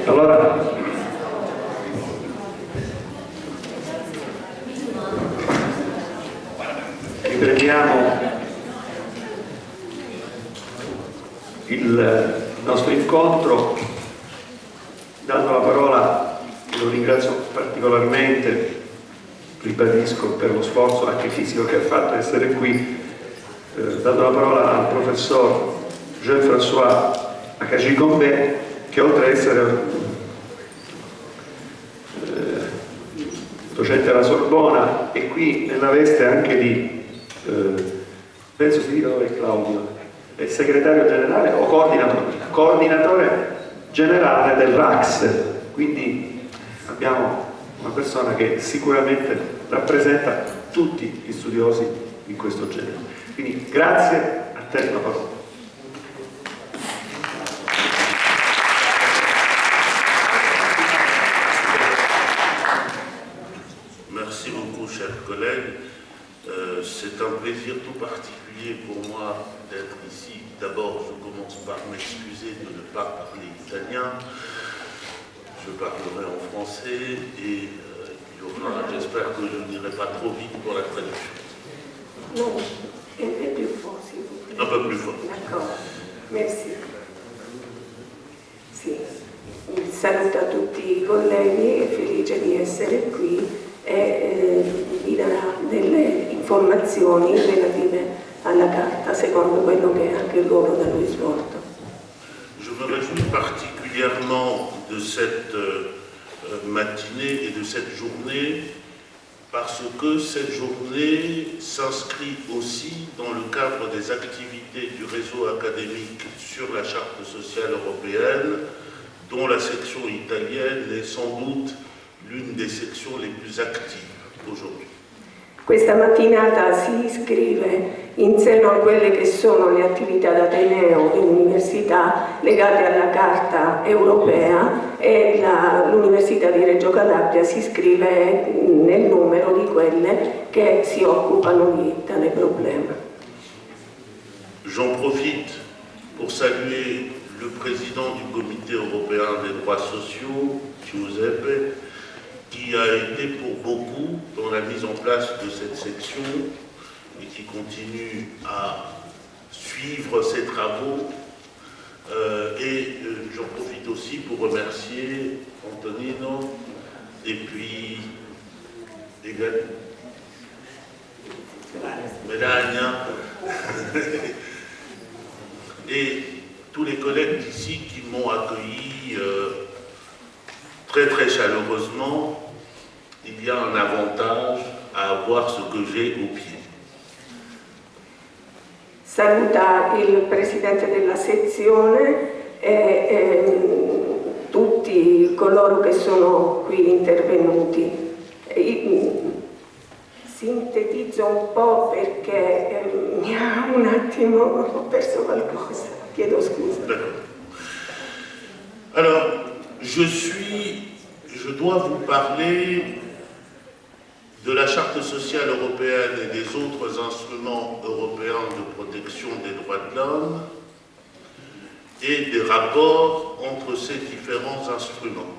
Allora, riprendiamo il nostro incontro dando la parola, lo ringrazio particolarmente, ribadisco, per lo sforzo anche fisico che ha fatto essere qui, dando la parola al professor Jean-François Akaji-Gombet, che oltre ad essere docente alla Sorbona è qui nella veste anche di, penso si dica dove è Claudio, è segretario generale o coordinatore generale del RACS, quindi abbiamo una persona che sicuramente rappresenta tutti gli studiosi di questo genere. Quindi grazie, a te la parola. Merci beaucoup, chers collègues. C'est un plaisir tout particulier pour moi d'être ici. D'abord, je commence par m'excuser de ne pas parler italien. Je parlerai en français et j'espère que je n'irai pas trop vite pour la traduction. Non, un peu plus fort, s'il vous plaît. Un peu plus fort. D'accord, merci. Sì, saluto a tutti i colleghi, è felice di essere qui e vi darà delle informazioni relative alla carta, secondo quello che è anche il ruolo da lui svolto. Je me réjouis particulièrement de cette matinée et de cette journée parce que cette journée s'inscrit aussi dans le cadre des activités du réseau académique sur la Charte sociale européenne, dont la section italienne est sans doute l'une des sections les plus actives aujourd'hui. Questa mattinata si iscrive in seno a quelle che sono le attività d'Ateneo dell'Università legate alla Carta europea e l'Università di Reggio Calabria si iscrive nel numero di quelle che si occupano di tale problema. J'en profite pour saluer le président du Comité européen des droits sociaux, Giuseppe, qui a été pour beaucoup dans la mise en place de cette section et qui continue à suivre ses travaux. J'en profite aussi pour remercier Antonino et puis Melania et tous les collègues d'ici qui m'ont accueilli très très chaleureusement. Il y a un avantage à avoir ce que j'ai au pied. Saluta il presidente della sezione e tutti coloro che sono qui intervenuti. Sintetizzo un po' perché mi ha un attimo ho perso qualcosa, chiedo scusa. Alors, je dois vous parler de la Charte sociale européenne et des autres instruments européens de protection des droits de l'homme et des rapports entre ces différents instruments.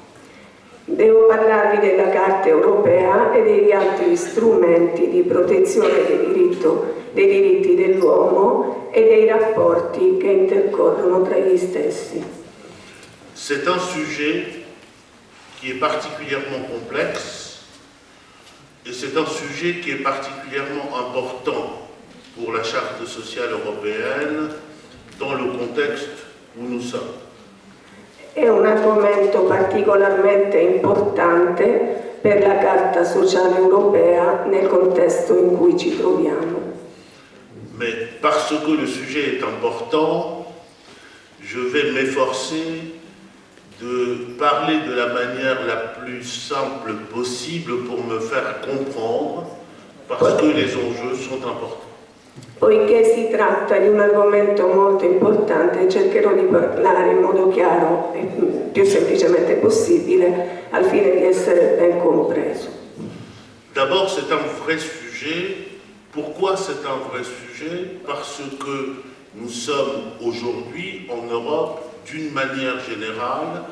Devo parlarvi della Carta europea e degli altri strumenti di protezione dei diritti dell'uomo e dei rapporti che intercorrono tra gli stessi. C'est un sujet qui est particulièrement complexe et c'est un sujet qui est particulièrement important pour la Charte sociale européenne dans le contexte où nous sommes. È un argomento particolarmente importante per la Carta sociale europea nel contesto in cui ci troviamo. Mais parce que le sujet est important, je vais m'efforcer de parler de la manière la plus simple possible pour me faire comprendre, parce que les enjeux sont importants. Poiché si tratta di un argomento molto importante, cercherò di parlare in modo chiaro e più semplicemente possibile al fine di essere ben compreso. D'abord, c'est un vrai sujet. Pourquoi c'est un vrai sujet? Parce que nous sommes aujourd'hui en Europe, d'une manière générale,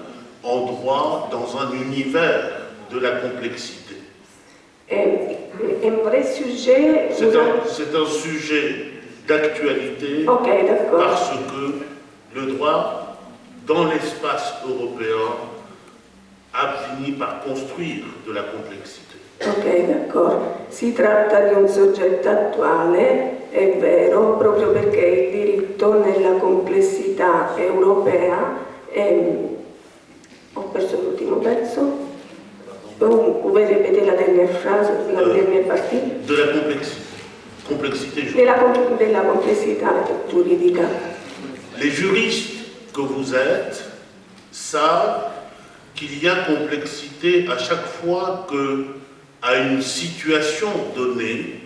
en droit dans un univers de la complexité. È un vrai sujet. C'est un sujet d'actualité parce que le droit, dans l'espace européen, a fini par construire de la complexité. Ok, d'accordo. Si tratta di un soggetto attuale, è vero, proprio perché il diritto nella complessità europea ho perso l'ultimo pezzo. Vous pouvez répéter la dernière phrase, la dernière partie? De la complexité juridique. Della complessità giuridica. Les juristes que vous êtes savent qu'il y a complexité à chaque fois qu'à une situation donnée,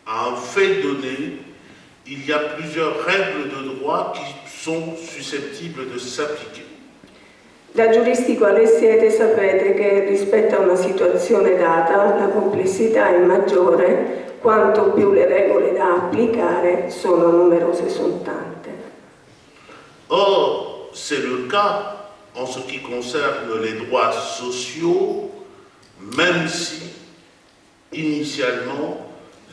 à un fait donné, il y a plusieurs règles de droit qui sont susceptibles de s'appliquer. Da giuristi quali siete sapete che rispetto a una situazione data la complessità è maggiore quanto più le regole da applicare sono numerose e sono tante. Or, c'est le cas en ce qui concerne les droits sociaux, même si, initialement,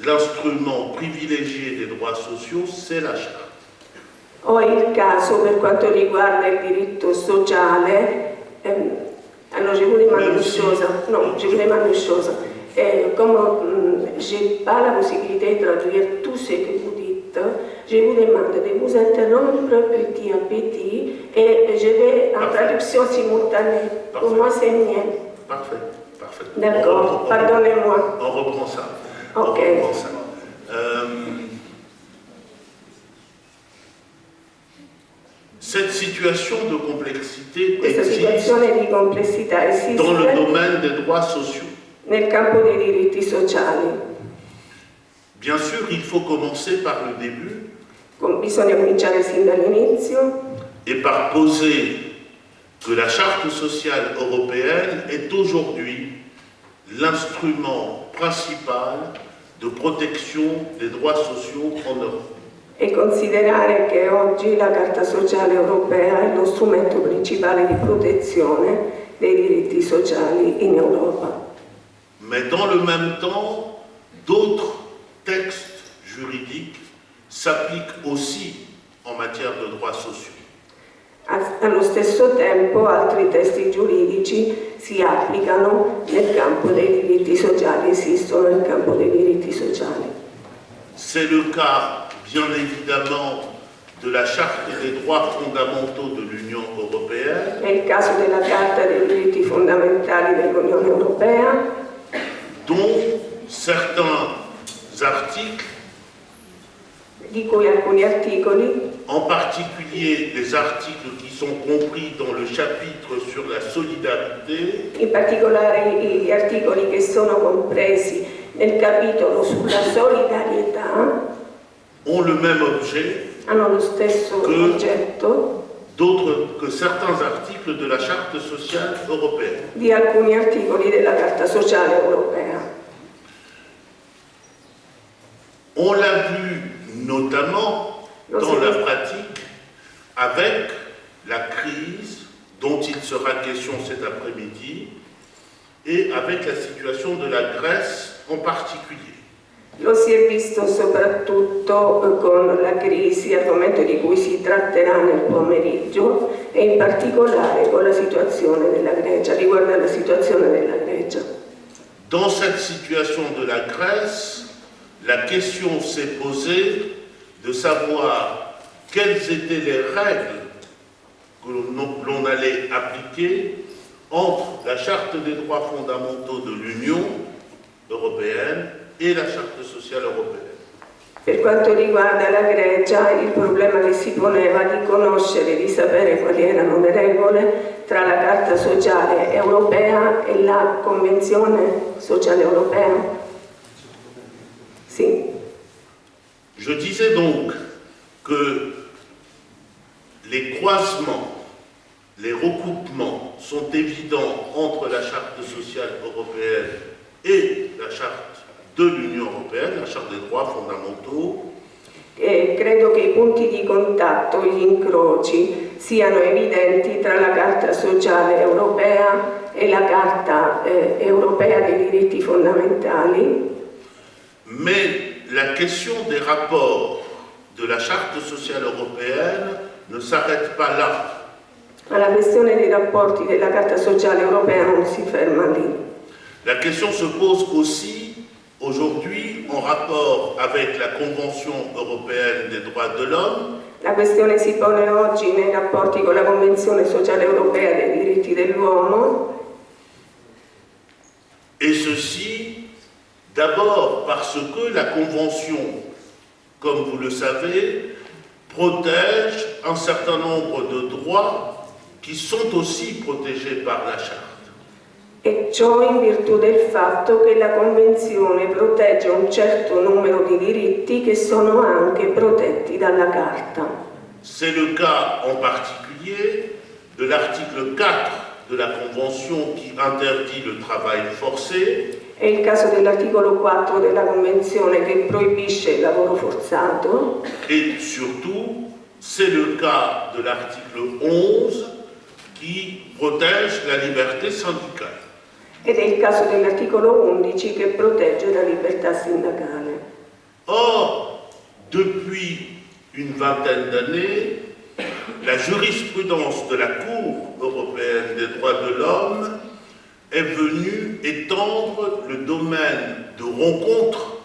l'instrument privilégié des droits sociaux, c'est la charte. O il caso per quanto riguarda il diritto sociale, alors je vous demande une chose, non, je vous demande une chose, comme je n'ai pas la possibilité de traduire tout ce que vous dites, je vous demande de vous interrompre petit à petit et je vais en traduction simultanée. Pour moi, c'est mieux. Parfait, parfait. D'accord, pardonnez-moi. On reprend ça. Ok. On reprend ça. Cette situation de complessité Questa existe situazione di complessità esiste dans le domaine des droits sociaux. nel campo dei diritti sociali. Bien sûr, il faut commencer par le début Bisogna cominciare sin dall'inizio et par poser que la Charte sociale européenne est aujourd'hui l'instrument principal de protection des droits sociaux en Europe. e considerare che oggi la Carta Sociale Europea è lo strumento principale di protezione dei diritti sociali in Europa. Mais dans le même temps, d'autres textes juridiques s'appliquent aussi en matière de droits sociaux. Allo stesso tempo altri testi giuridici si applicano nel campo dei diritti sociali, esistono nel campo dei diritti sociali. C'est le cas, bien évidemment, de la Charte des droits fondamentaux de l'Union européenne, È il caso della Carta dei diritti fondamentali dell'Unione Europea, dont certains articles, di cui alcuni articoli, en particulier les articles qui sont compris dans le chapitre sur la solidarité, in particolare gli articoli che sono compresi nel capitolo sulla solidarietà, ont le même objet hanno lo stesso oggetto que certains articles de la Charte sociale européenne. di alcuni articoli della Carta Sociale Europea. On l'a vu notamment dans la pratique avec la crise dont il sera question cet après-midi et avec la situation de la Grèce en particulier. Lo si è visto soprattutto con la crisi, argomento di cui si tratterà nel pomeriggio, e in particolare con la situazione della Grecia, riguarda la situazione della Grecia. Dans cette situation de la Grèce, la question s'est posée de savoir quelles étaient les règles que l'on allait appliquer entre la Charte des droits fondamentaux de l'Union européenne e la Charte sociale européenne. Per quanto riguarda la Grecia, il problema che si poneva di conoscere, di sapere quali erano le regole tra la Carta Sociale Europea e la Convenzione Sociale Europea. Sì. Je disais donc que les croisements, les recoupements sont évidents entre la Charte sociale européenne et la Charte de l'Union européenne, la Charte des droits fondamentaux. Credo che i punti di contatto, gli incroci siano evidenti tra la Carta sociale europea e la Carta europea dei diritti fondamentali. Mais la question des rapports de la Charte sociale européenne ne s'arrête pas là. Ma la questione dei rapporti della Carta sociale europea non si ferma lì. La question se pose aussi aujourd'hui en rapport avec la Convention européenne des droits de l'homme. La questione si pone oggi nei rapporti con la Convenzione sociale europea dei diritti dell'uomo. Et ceci d'abord parce que la Convention, comme vous le savez, protège un certain nombre de droits qui sont aussi protégés par la Charte. E ciò in virtù del fatto che la Convenzione protegge un certo numero di diritti che sono anche protetti dalla Carta. C'est le cas en particulier de l'article 4 de la Convention qui interdit le travail forcé. È il caso dell'articolo 4 della Convenzione che proibisce il lavoro forzato. Et surtout, c'est le cas de l'article 11 qui protège la liberté syndicale. Ed è il caso dell'articolo 11 che protegge la libertà sindacale. Or, depuis une vingtaine d'années, la jurisprudence de la Cour européenne des droits de l'homme est venue étendre le domaine de rencontre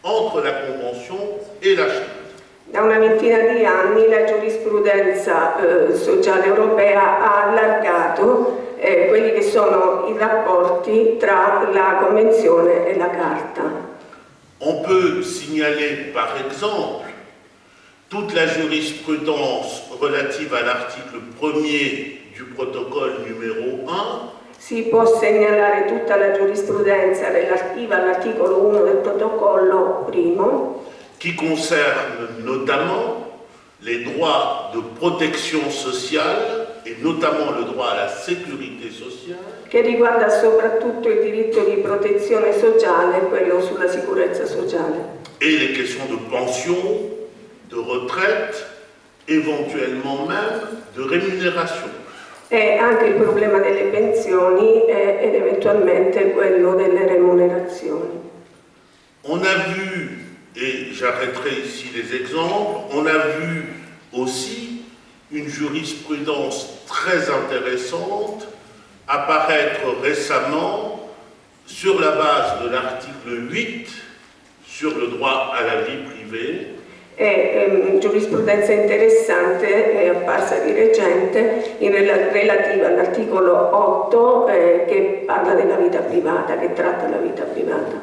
entre la Convention et la Charte. Da una ventina di anni la giurisprudenza sociale europea ha allargato quelli che sono i rapporti tra la Convenzione e la Carta. On peut signaler par exemple toute la jurisprudence relative à l'article 1er du protocole numéro 1. Si può segnalare tutta la giurisprudenza relativa all'articolo 1 del protocollo primo, qui concerne notamment les droits de protection sociale et notamment le droit à la sécurité sociale, che riguarda soprattutto il diritto di protezione sociale e quello sulla sicurezza sociale, et les questions de pension, de retraite, éventuellement même de rémunération. e anche il problema delle pensioni ed eventualmente quello delle remunerazioni. On a vu, et j'arrêterai ici les exemples, on a vu aussi une jurisprudence très intéressante apparaître récemment sur la base de l'article 8 sur le droit à la vie privée. Giurisprudenza interessante è apparsa di recente relativa all'articolo 8 che parla della vita privata, che tratta la vita privata.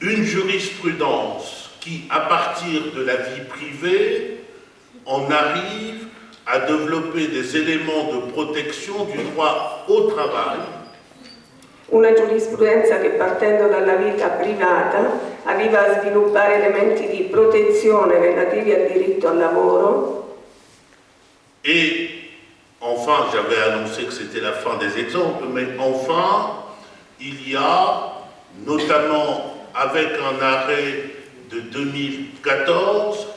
Une jurisprudence qui, à partir de la vie privée, en arrive à développer des éléments de protection du droit au travail. Una giurisprudenza che partendo dalla vita privata arriva a sviluppare elementi di protezione relativi al diritto al lavoro. Et enfin, j'avais annoncé que c'était la fin des exemples, mais enfin, il y a notamment avec un arrêt de 2014,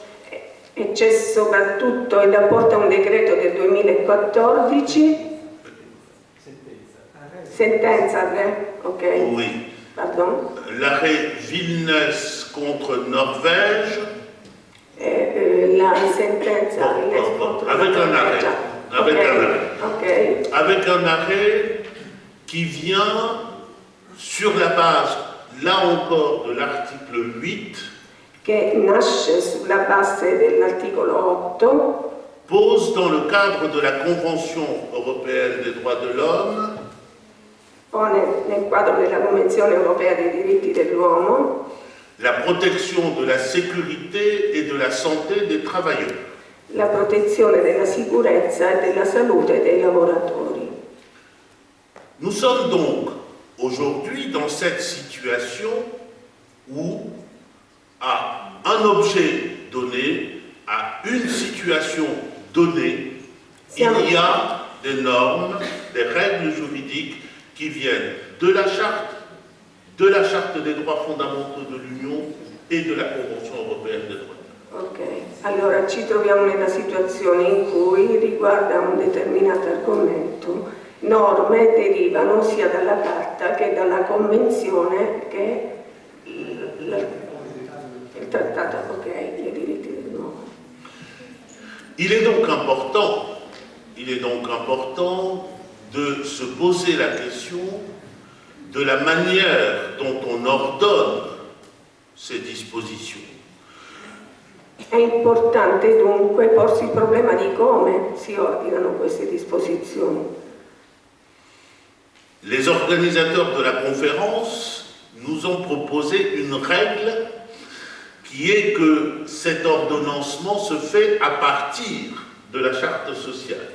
E c'è soprattutto il rapporto a un decreto del 2014. Sentenza, ok. oui, Pardon. l'arrêt Vilnius contre Norvège, La sentenza avec un arrêt, avec Ok, un arrêt, ok. avec un arrêt qui vient sur la base, là encore, de l'article 8, che nasce sulla base dell'articolo 8, pose dans le cadre de la Convention européenne des droits de l'homme pone nel quadro della Convenzione europea dei diritti dell'uomo la protection de la sécurité et de la santé des travailleurs. la protezione della sicurezza e della salute dei lavoratori. Nous sommes donc aujourd'hui dans cette situation où, à un objet donné, à une situation donnée, il y a des normes, des règles juridiques qui viennent de la Charte des droits fondamentaux de l'Union et de la Convention européenne des droits de l'homme. Ok, allora ci troviamo nella situazione in cui riguarda un determinato argomento, norme derivano sia dalla Carta che dalla Convenzione che il trattato, ok, les diritti dell'uomo. Il est donc important de se poser la question de la manière dont on ordonne ces dispositions. È importante dunque porsi il problema di come si ordinano queste disposizioni. Les organisateurs de la conférence nous ont proposé une règle qui est que cet ordonnancement se fait à partir de la charte sociale.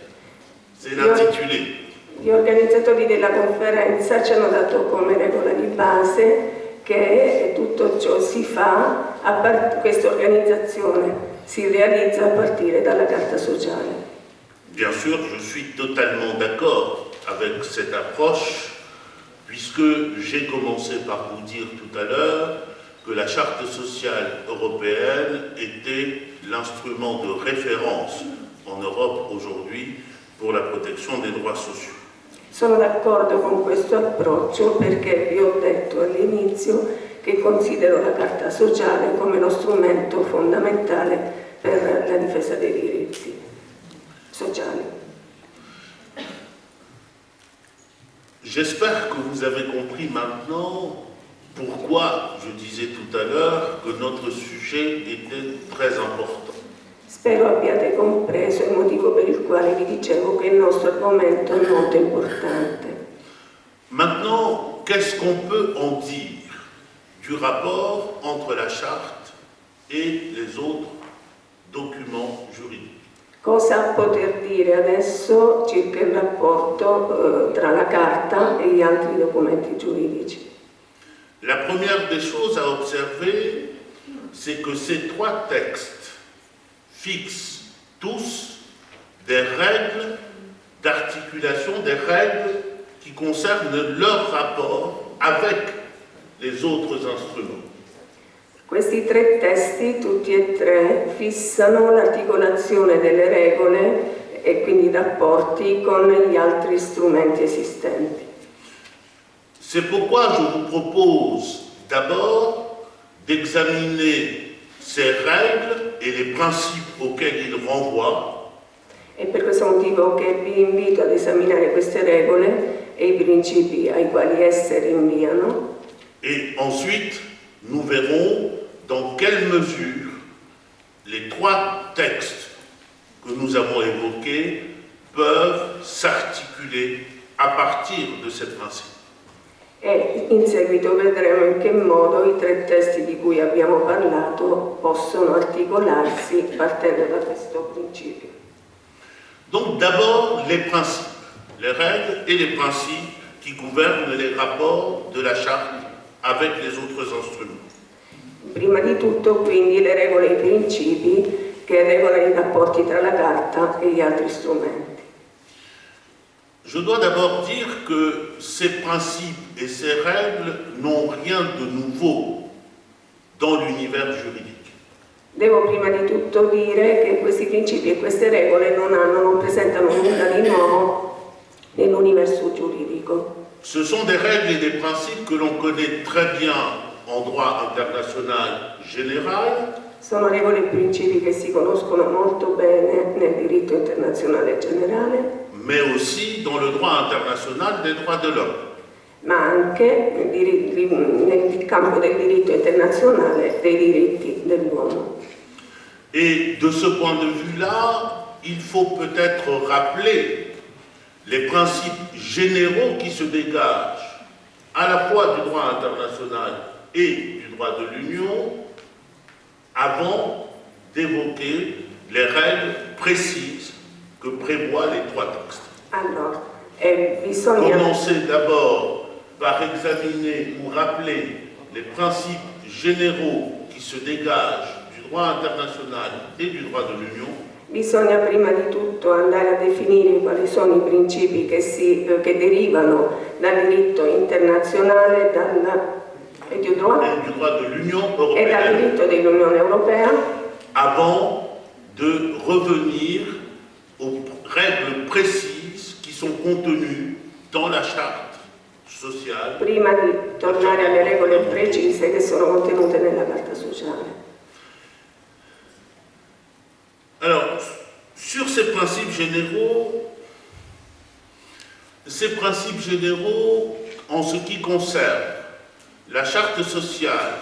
C'est l'intitulé. Gli organizzatori della conferenza ci hanno dato come regola di base che tutto ciò si fa, questa organizzazione si realizza a partire dalla Carta sociale. Bien sûr, je suis totalement d'accord avec cette approche, puisque j'ai commencé par vous dire tout à l'heure que la Charte sociale européenne était l'instrument de référence en Europe aujourd'hui pour la protection des droits sociaux. Sono d'accordo con questo approccio perché vi ho detto all'inizio che considero la Carta sociale come lo strumento fondamentale per la difesa dei diritti sociali. J'espère que vous avez compris maintenant pourquoi je disais tout à l'heure que notre sujet était très important. Spero abbiate compreso il motivo per il quale vi dicevo che il nostro argomento è molto importante. Maintenant, qu'est-ce qu'on peut en dire du rapport entre la charte et les autres documents juridiques? Cosa poter dire adesso circa il rapporto tra la Carta e gli altri documenti giuridici? La première des choses à observer, c'est que ces trois textes fixent tous des règles d'articulation, des règles qui concernent leur rapport avec les autres instruments. Questi tre testi, tutti e tre, fissano l'articolazione delle regole e quindi i rapporti con gli altri strumenti esistenti. C'est pourquoi je vous propose d'abord d'examiner ces règles et les principes auxquels ils renvoient. È per questo motivo che vi invito ad esaminare queste regole e i principi ai quali esse rinviano. Et ensuite, nous verrons dans quelle mesure les trois textes que nous avons évoqués peuvent s'articuler à partir de ces principes. E in seguito vedremo in che modo i tre testi di cui abbiamo parlato possono articolarsi partendo da questo principio. Donc d'abord les principes, les règles et les principes qui gouvernent les rapports de la charte avec les autres instruments. Prima di tutto quindi le regole e i principi che regolano i rapporti tra la Carta e gli altri strumenti. Je dois d'abord dire que ces principes et ces règles n'ont rien de nouveau dans l'univers juridique. Devo prima di tutto dire che questi principi e queste regole non presentano nulla di nuovo nell'universo giuridico. Ce sont des règles et des principes que l'on connaît très bien en droit international général. Sono regole e principi che si conoscono molto bene nel diritto internazionale generale, mais aussi dans le droit international des droits de l'homme. ma anche nel campo del diritto internazionale dei diritti dell'uomo. Et de ce point de vue-là, il faut peut-être rappeler les principes généraux qui se dégagent à la fois du droit international et du droit de l'Union avant d'évoquer les règles précises que prévoient les trois textes. Allora, bisogna... Commencer d'abord par examiner ou rappeler les principes généraux qui se dégagent du droit international et du droit de l'Union. Bisogna prima di tutto andare a definire quali sono i principi che derivano dal diritto internazionale et du droit de l'Unione e dal européenne diritto dell'Unione Europea avant de revenir aux règles précises qui sont contenues dans la charte sociale. Prima di tornare alle regole precise che sono contenute nella Carta sociale. Alors, sur ces principes généraux, en ce qui concerne la Charte sociale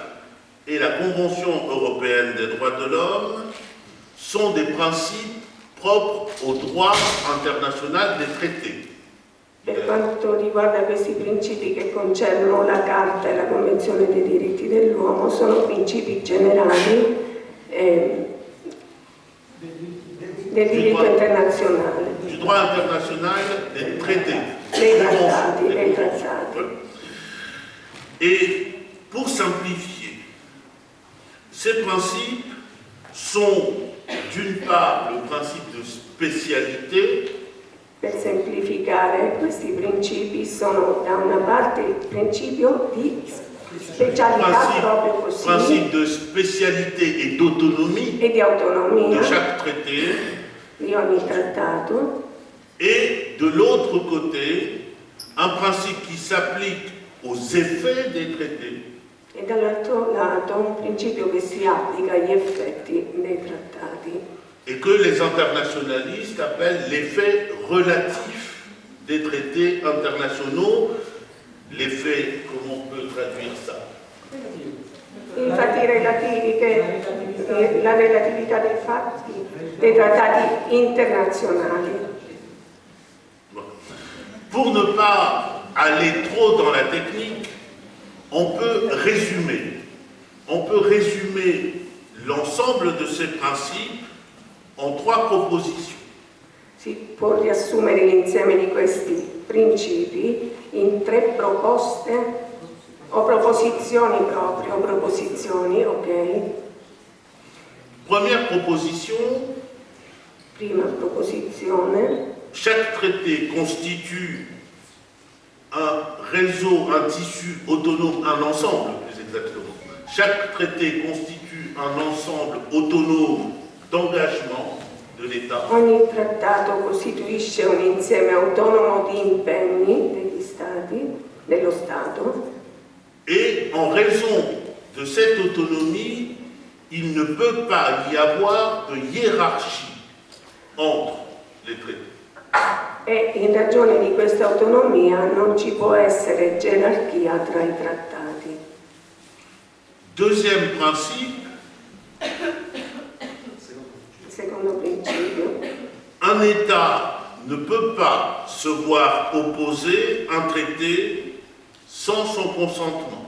et la Convention européenne des droits de l'homme, sont des principes propres au droit international des traités. Per quanto riguarda questi principi che concernono la Carta e la Convenzione dei diritti dell'uomo, sono principi generali del diritto internazionale. Du droit international des traités. Dei trattati. Et pour simplifier, ces principes sont d'une part le principe de spécialité. Per semplificare, questi principi sono da una parte il principio di specialità proprio così Principe de spécialité et d'autonomie e di autonomia de chaque traité, di ogni trattato, et de l'autre côté, un principe qui s'applique aux effets des traités e dall'altro lato un principio che si applica agli effetti dei trattati et que les internationalistes appellent l'effet relatif des traités internationaux. L'effet, comment on peut traduire ça? I fatti relativi, la relatività dei fatti dei trattati internazionali. Pour ne pas aller trop dans la technique, on peut résumer l'ensemble de ces principes en 3 propositions. Si può riassumere l'insieme di questi principi in 3 proposte o proposizioni proprio, ok? Première proposition, Prima proposizione, chaque traité constitue un réseau, un tissu autonome, un ensemble plus exactement. Chaque traité constitue un ensemble autonome d'engagement de l'État. ogni trattato costituisce un insieme autonomo di impegni degli stati, dello Stato, Et en raison de cette autonomie, il ne peut pas y avoir de hiérarchie entre les traités. e in ragione di questa autonomia non ci può essere gerarchia tra i trattati. Deuxième principe, Il secondo principio, un État ne peut pas se voir opposer un traité sans son consentement.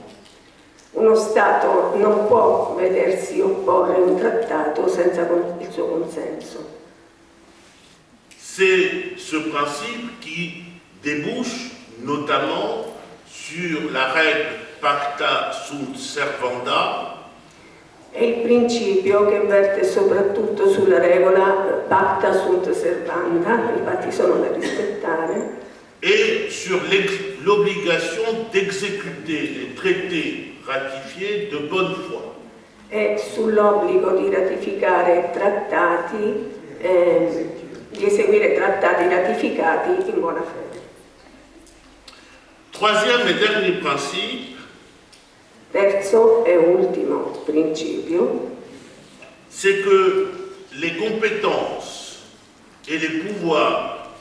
uno Stato non può vedersi opporre un trattato senza il suo consenso. C'est ce principe qui débouche notamment sur la règle pacta sunt servanda, È il principio che verte soprattutto sulla regola pacta sunt servanda, i patti sono da rispettare, et sur l'obligation d'exécuter les traités ratifiés de bonne foi. e sull'obbligo di ratificare trattati, di eseguire trattati ratificati in buona fede. Troisième et dernier principe, Terzo e ultimo principio, c'est que les compétences et les pouvoirs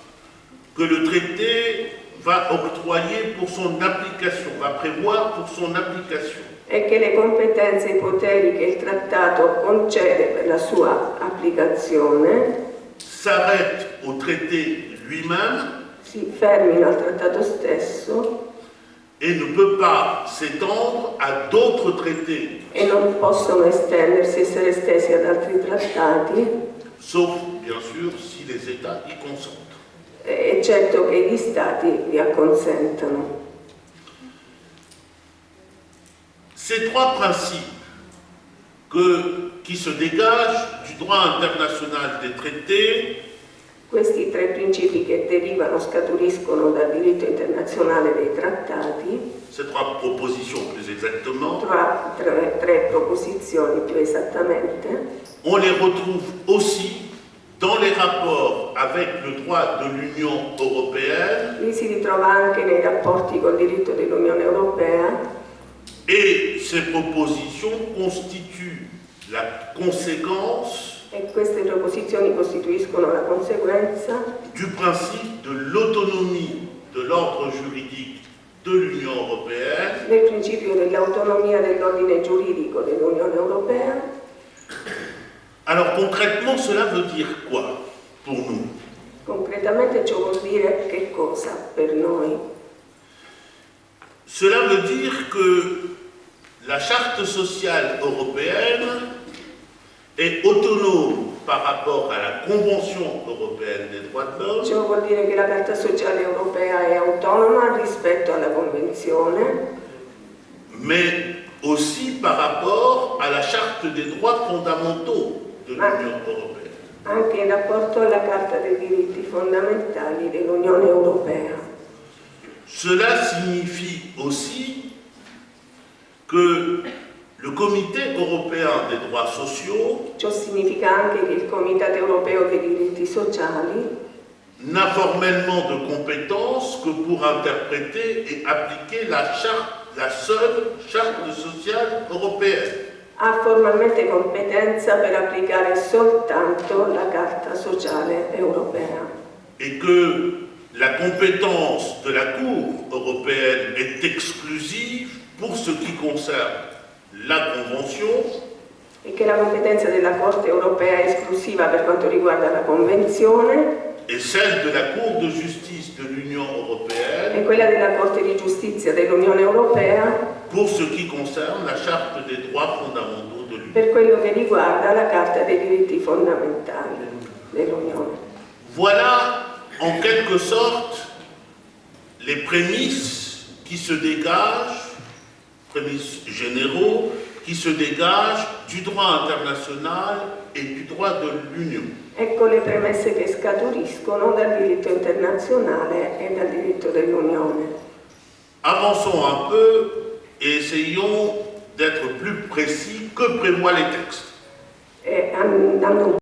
que le traité va octroyer pour son application, va prévoir pour son application, è che le competenze e i poteri che il trattato concede per la sua applicazione s'arrêtent au traité lui-même si fermino al trattato stesso et ne peut pas s'étendre à d'autres traités, e non possono estendersi, essere estesi ad altri trattati, sauf bien sûr si les États y consentent. eccetto che gli stati vi acconsentano. Ces 3 principes qui se dégagent du droit international des traités Questi tre principi che derivano, scaturiscono dal diritto internazionale dei trattati, ces trois propositions plus exactement, tre proposizioni più esattamente, on les retrouve aussi dans les rapports avec le droit de l'Union européenne li si ritrova anche nei rapporti col diritto dell'Unione Europea et ces propositions constituent la conséquence e queste proposizioni costituiscono la conseguenza du principe de l'autonomie de l'ordre juridique de l'Union européenne del principio dell'autonomia dell'ordine giuridico dell'Unione Europea. Alors concrètement, cela veut dire quoi pour nous? Concretamente ciò vuol dire che cosa per noi? Cela veut dire que la Charte sociale européenne est autonome par rapport à la Convention européenne des droits de l'homme, Ciò vuol dire che la Carta Sociale Europea è autonoma rispetto alla Convenzione, mais aussi par rapport à la Charte des droits fondamentaux de l'Union européenne. anche in rapporto alla Carta dei diritti fondamentali dell'Unione Europea. Cela signifie aussi que le Comité européen des droits sociaux Ciò significa anche che il Comitato Europeo dei diritti sociali n'a formellement de compétences que pour interpréter et appliquer la seule Charte sociale européenne. ha formalmente competenza per applicare soltanto la Carta Sociale Europea Et que la compétence de la Cour européenne est exclusive pour ce qui concerne la Convention e che la competenza della Corte Europea è esclusiva per quanto riguarda la Convenzione et celle de la Cour de justice de l'Union européenne e quella della Corte di Giustizia dell'Unione Europea pour ce qui concerne la Charte des droits fondamentaux de l'Union. per quello che riguarda la Carta dei diritti fondamentali dell'Unione. Voilà en quelque sorte les prémices qui se dégagent, prémices généraux, qui se dégagent du droit international et du droit de l'Union. Ecco le premesse che scaturiscono dal diritto internazionale e dal diritto dell'Unione. Avançons un peu et essayons d'être plus précis que prévoient les textes. E andando un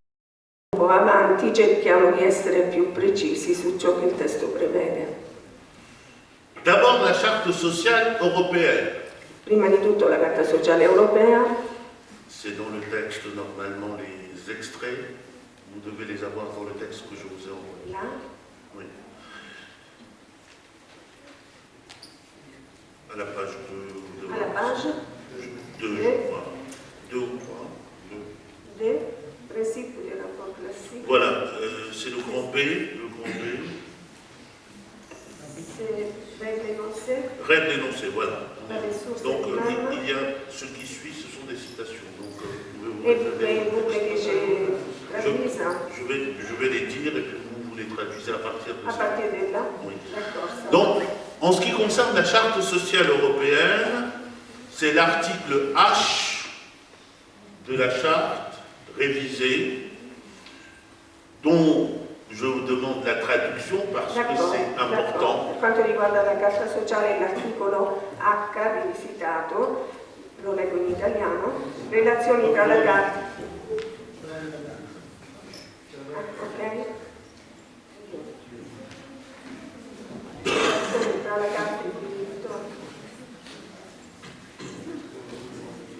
po' avanti cerchiamo di essere più precisi su ciò che il testo prevede. D'abord la Charte sociale européenne. Prima di tutto la Carta Sociale Europea, C'est dans le texte normalement les extraits. Vous devez les avoir dans le texte que je vous ai envoyé. là, Oui. À la page 2. alla page 2, je crois. 2 ou 3. 2. de principe du rapport classique. Voilà, c'est le grand B. C'est règle énoncée, Règle énoncée, voilà. la ressource Donc umana il y a ce qui suit, ce sont des citations. Donc vous e pouvez vous le référer. buche che c'è travisa Je vais les dire et puis vous les traduisez à partir de a ça. partire di là. Oui. D'accordo, sta Donc, bene. en ce qui concerne la Charte sociale européenne, c'est l'article H de la Charte révisée, dont je vous demande la traduction parce que D'accordo, c'est d'accordo. important. Per quanto riguarda la Carta Sociale, l'articolo H rivisitato, lo leggo in italiano, relazioni tra la Carta. Ok? Relazioni tra la Carta e il diritto.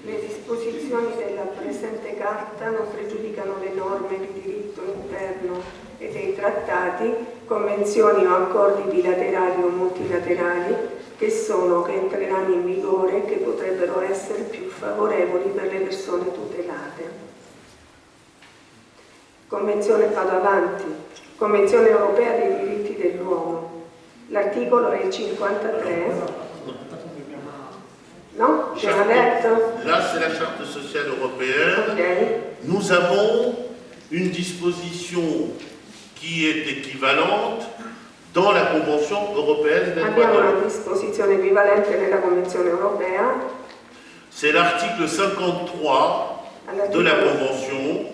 Le disposizioni della presente Carta non pregiudicano le norme di diritto interno e dei trattati, convenzioni o accordi bilaterali o multilaterali che entreranno in vigore e che potrebbero essere più favorevoli per le persone tutelate. Convenzione, vado avanti. Convenzione europea dei diritti dell'uomo. L'articolo è il 53. No? J'ai un lettre. Là, c'est la Charte sociale européenne. Ok. Nous avons une disposition qui est équivalente dans la Convention européenne des droits de Abbiamo l'homme. una disposizione equivalente nella Convenzione europea. C'est l'article 53 de la Convention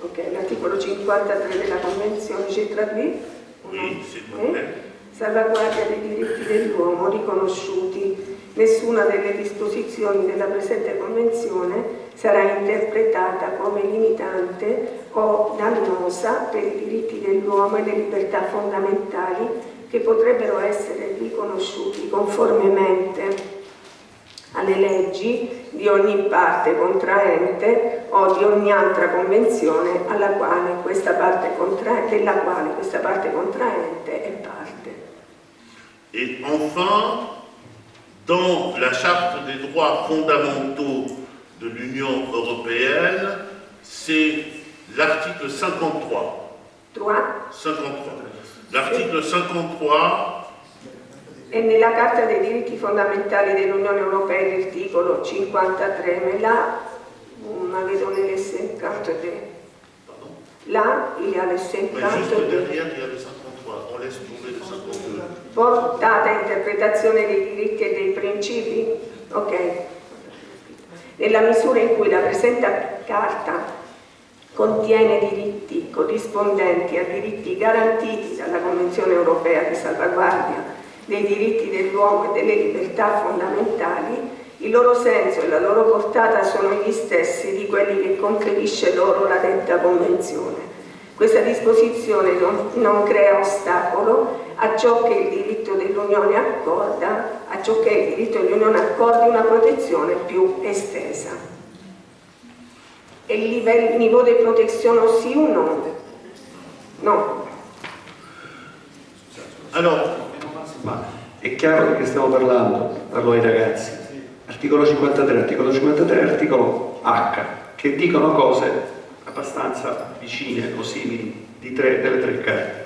Ok, l'articolo 53 della Convenzione C3B. Oui, s'il vous plaît. Salvaguardia dei diritti dell'uomo riconosciuti. Nessuna delle disposizioni della presente Convenzione sarà interpretata come limitante o dannosa per i diritti dell'uomo e le libertà fondamentali che potrebbero essere riconosciuti conformemente alle leggi di ogni parte contraente o di ogni altra convenzione della quale questa parte contraente è parte. Et enfin, dans la Charte des droits fondamentaux de l'Union européenne, c'est l'article 53. 53. L'article 53 e nella Carta dei diritti fondamentali dell'Unione Europea l'articolo 53, mais là, vous m'avez donné les 52. Là, il y a les 52. Mais juste derrière, il y a le 53. On laisse tomber le 52. Portata interpretazione dei diritti e dei principi? Ok. Nella misura in cui la presente Carta contiene diritti corrispondenti a diritti garantiti dalla Convenzione Europea di salvaguardia dei diritti dell'uomo e delle libertà fondamentali, il loro senso e la loro portata sono gli stessi di quelli che conferisce loro la detta Convenzione. Questa disposizione non crea ostacolo a ciò che il diritto dell'Unione accorda, a ciò che il diritto dell'Unione accordi una protezione più estesa. E il niveau di protezione aussi o no? No. Alors, Ma è chiaro di che stiamo parlando? Parlo ai ragazzi. Articolo 53, articolo H, che dicono cose abbastanza vicine o simili delle tre carte.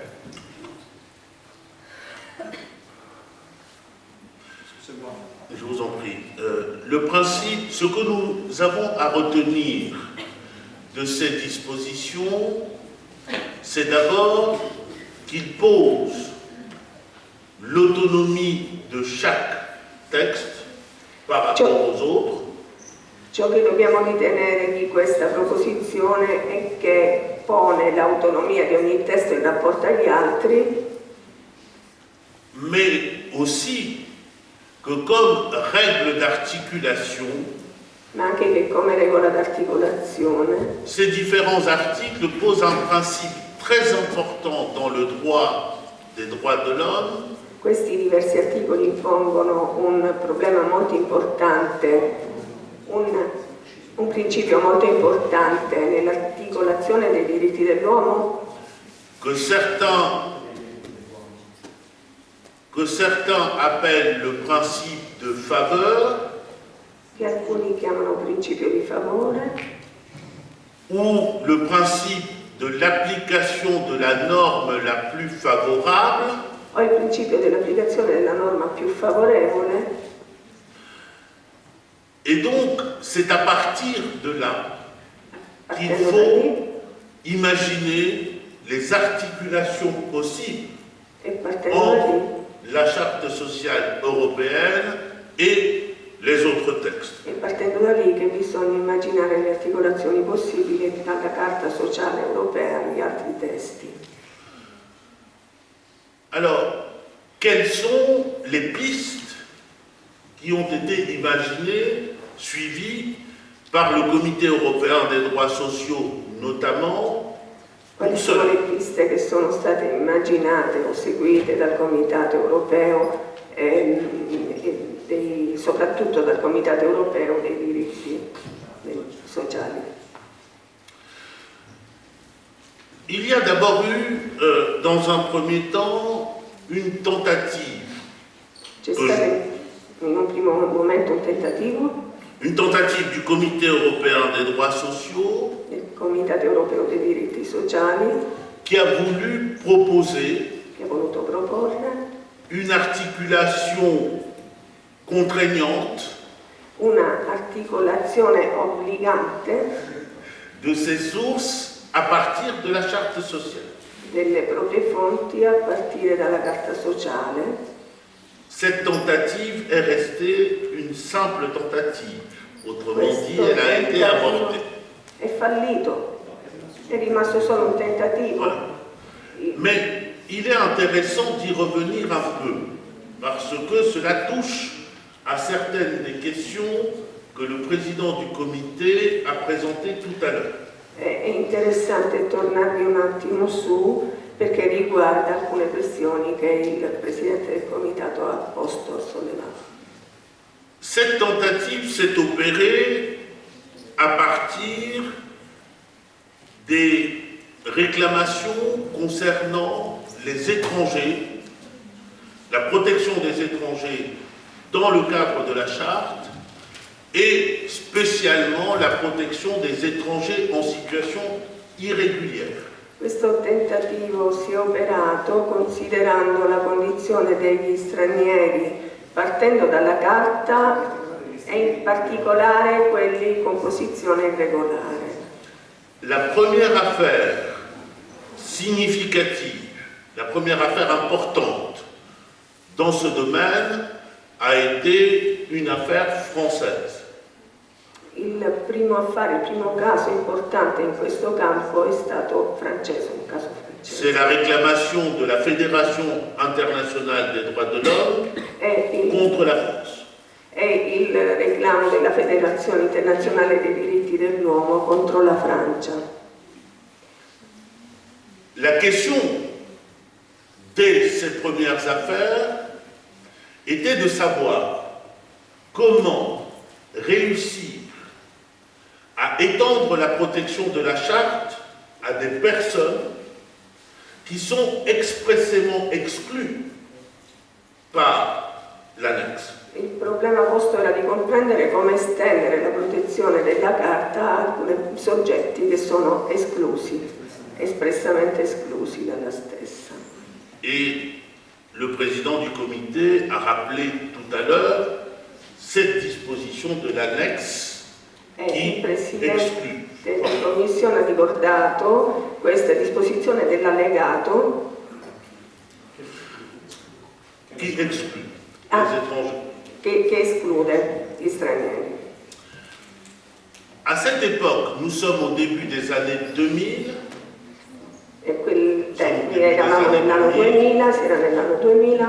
je vous en prie. Le principe, ce que nous avons à retenir de ces dispositions, c'est d'abord qu'il pose l'autonomie de chaque texte par rapport aux autres. Ciò che dobbiamo ritenere di questa proposizione è che pone l'autonomia di ogni testo in rapporto agli altri, mais aussi que comme règle d'articulation, ma anche che come regola d'articolazione ces différents articles posent un principe très important dans le droit des droits de l'homme, questi diversi articoli impongono un problema molto importante, un principio molto importante nell'articolazione dei diritti dell'uomo, que certains appellent le principe de faveur, che alcuni chiamano principio di favore, ou le principe de l'application de la norme la plus favorable, o il principio dell'applicazione della norma più favorevole. et donc c'est à partir de là qu'il Partendo da lì, faut imaginer les articulations possibles e partendo da lì, entre la Charte sociale européenne et les autres textes. è partendo da lì che bisogna immaginare le articolazioni possibili dalla Carta sociale europea agli altri testi. Alors, quelles sont les pistes qui ont été imaginées, suivies par le Comité européen des droits sociaux notamment, Quali pour sono cela? le piste che sono state immaginate o seguite dal Comitato europeo soprattutto dal Comitato europeo dei diritti sociali? Il y a d'abord eu, dans un premier temps, une tentative. C'è stato in un primo momento un tentativo Une tentative du Comité européen des droits sociaux del Comitato europeo dei diritti sociali qui a voulu proposer che ha voluto proporre une articulation contraignante una articolazione obbligante de ces sources à partir de la Charte sociale. delle proprie fonti a partire dalla Carta sociale. Cette tentative est restée une simple tentative. Autrement dit, Questo elle a été tentativo abortée. è fallito, È rimasto solo un tentativo. Voilà. Mais il est intéressant d'y revenir un peu, parce que cela touche à certaines des questions que le président du comité a présentées tout à l'heure. È interessante tornarvi un attimo su perché riguarda alcune questioni che il Presidente del Comitato ha posto, ha sollevato. Cette tentative s'est opérée à partir des réclamations concernant les étrangers, la protection des étrangers dans le cadre de la charte et spécialement la protection des étrangers en situation irrégulière. Questo tentativo si è operato considerando la condizione degli stranieri partendo dalla Carta e in particolare quelli con posizione irregolare. La première affaire significative, la première affaire importante dans ce domaine a été une affaire française. Il primo affare, il primo caso importante in questo campo è stato francese, un caso francese. C'est la réclamation de la Fédération internationale des droits de l'homme contre la France. È il reclamo della Federazione internazionale dei diritti dell'uomo contro la Francia. La question de ces premières affaires était de savoir comment réussir à étendre la protection de la charte à des personnes qui sont expressément exclues par l'annexe. Il problema posto era di comprendere come estendere la protezione della Carta a alcuni soggetti che sono esclusi, espressamente esclusi dalla stessa. Et le président du comité a rappelé tout à l'heure cette disposition de l'annexe Il Presidente della Commissione ha ricordato questa disposizione dell'allegato qui exclut les étrangers. che esclude gli stranieri. À cette époque, nous sommes au début des années 2000, E eravamo nell'anno 2000, si era nell'anno 2000.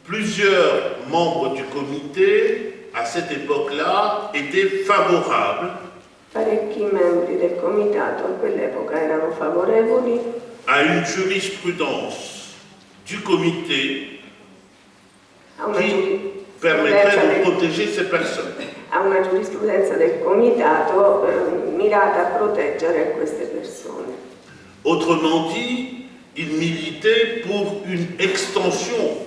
plusieurs membres du comité, à cette époque-là, étaient favorables Parecchi membri del comitato a quell'epoca erano favorevoli à une jurisprudence du comité a una, qui permettrait de giurisprudenza, protéger ces personnes. a una giurisprudenza del comitato mirata a proteggere queste persone. Autrement dit, il militait pour une extension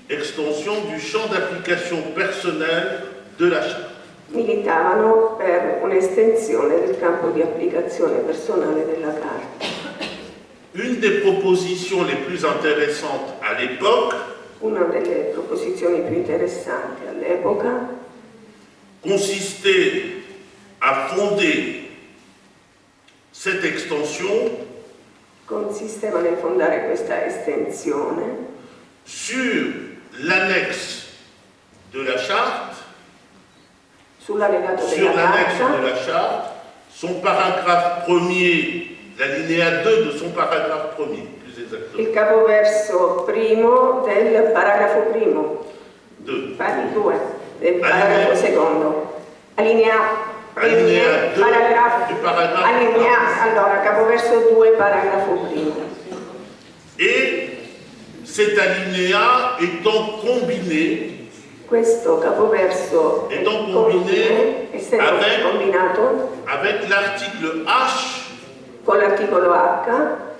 du champ d'application personnel de la charte. Militavano per un'estensione del campo di applicazione personale della Carta. Une des propositions les plus intéressantes à l'époque Una delle proposizioni più interessanti all'epoca consistait à fonder cette extension consisteva nel fondare questa estensione sur l'annexe de la charte, sull'allegato sur della l'annexe Carta, de la charte, son paragraphe premier, l'alinéa 2 de son paragraphe premier, plus exactement. il capoverso primo del paragrafo primo, 2. del paragrafo secondo, Alinea 2 du paragraphe allora, capoverso 2, paragrafo primo. Et cet alinéa étant combiné Questo capoverso è étant combiné essendo combinato avec l'article H con l'articolo H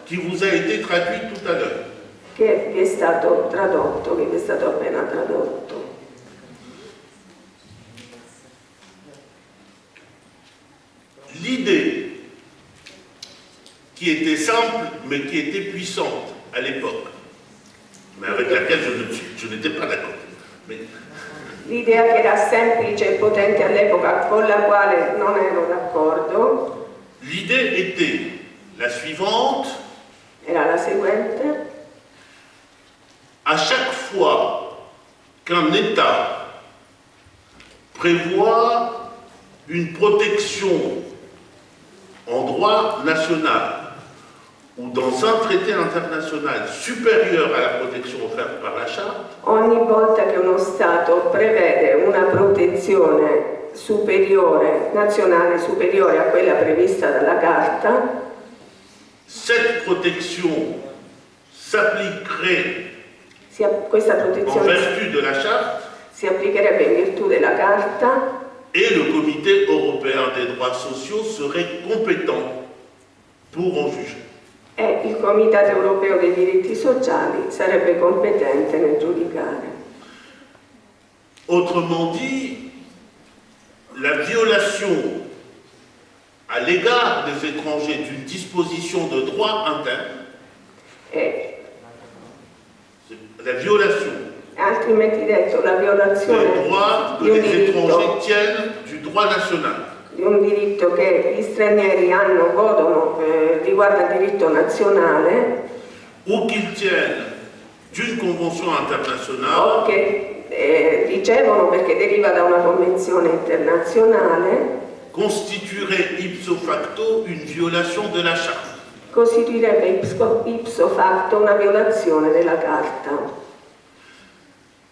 qui vous a été traduit tout à l'heure. che vi è stato tradotto, che vi è stato appena tradotto. L'idée qui était simple mais qui était puissante à l'époque, mais avec laquelle je n'étais pas d'accord. Mais L'idea che era semplice e potente all'epoca, con la quale non ero d'accordo, l'idée était la suivante: era la seguente: à chaque fois qu'un État prévoit une protection en droit national ou dans un traité international supérieur à la protection offerte par la Charte, ogni volta che uno Stato prevede una protezione superiore, nazionale superiore a quella prevista dalla Carta, cette protection s'appliquerait questa en protezione vertu de la Charte si applicherebbe in virtù della Carta et le Comité européen des droits sociaux serait compétent pour en juger. e il Comitato europeo dei diritti sociali sarebbe competente nel giudicare. Autrement dit, la violation à l'égard des étrangers d'une disposition de droit interne, E, la violation altrimenti detto, la des violazione droits que di un les étrangers diritto, tiennent du droit national, di un diritto che gli stranieri godono, riguarda il diritto nazionale, ou qu'ils tiennent d'une convention o internationale, che ricevono perché deriva da una convenzione internazionale, constituerait ipso facto une violation de la Charte. costituirebbe ipso facto una violazione della Carta.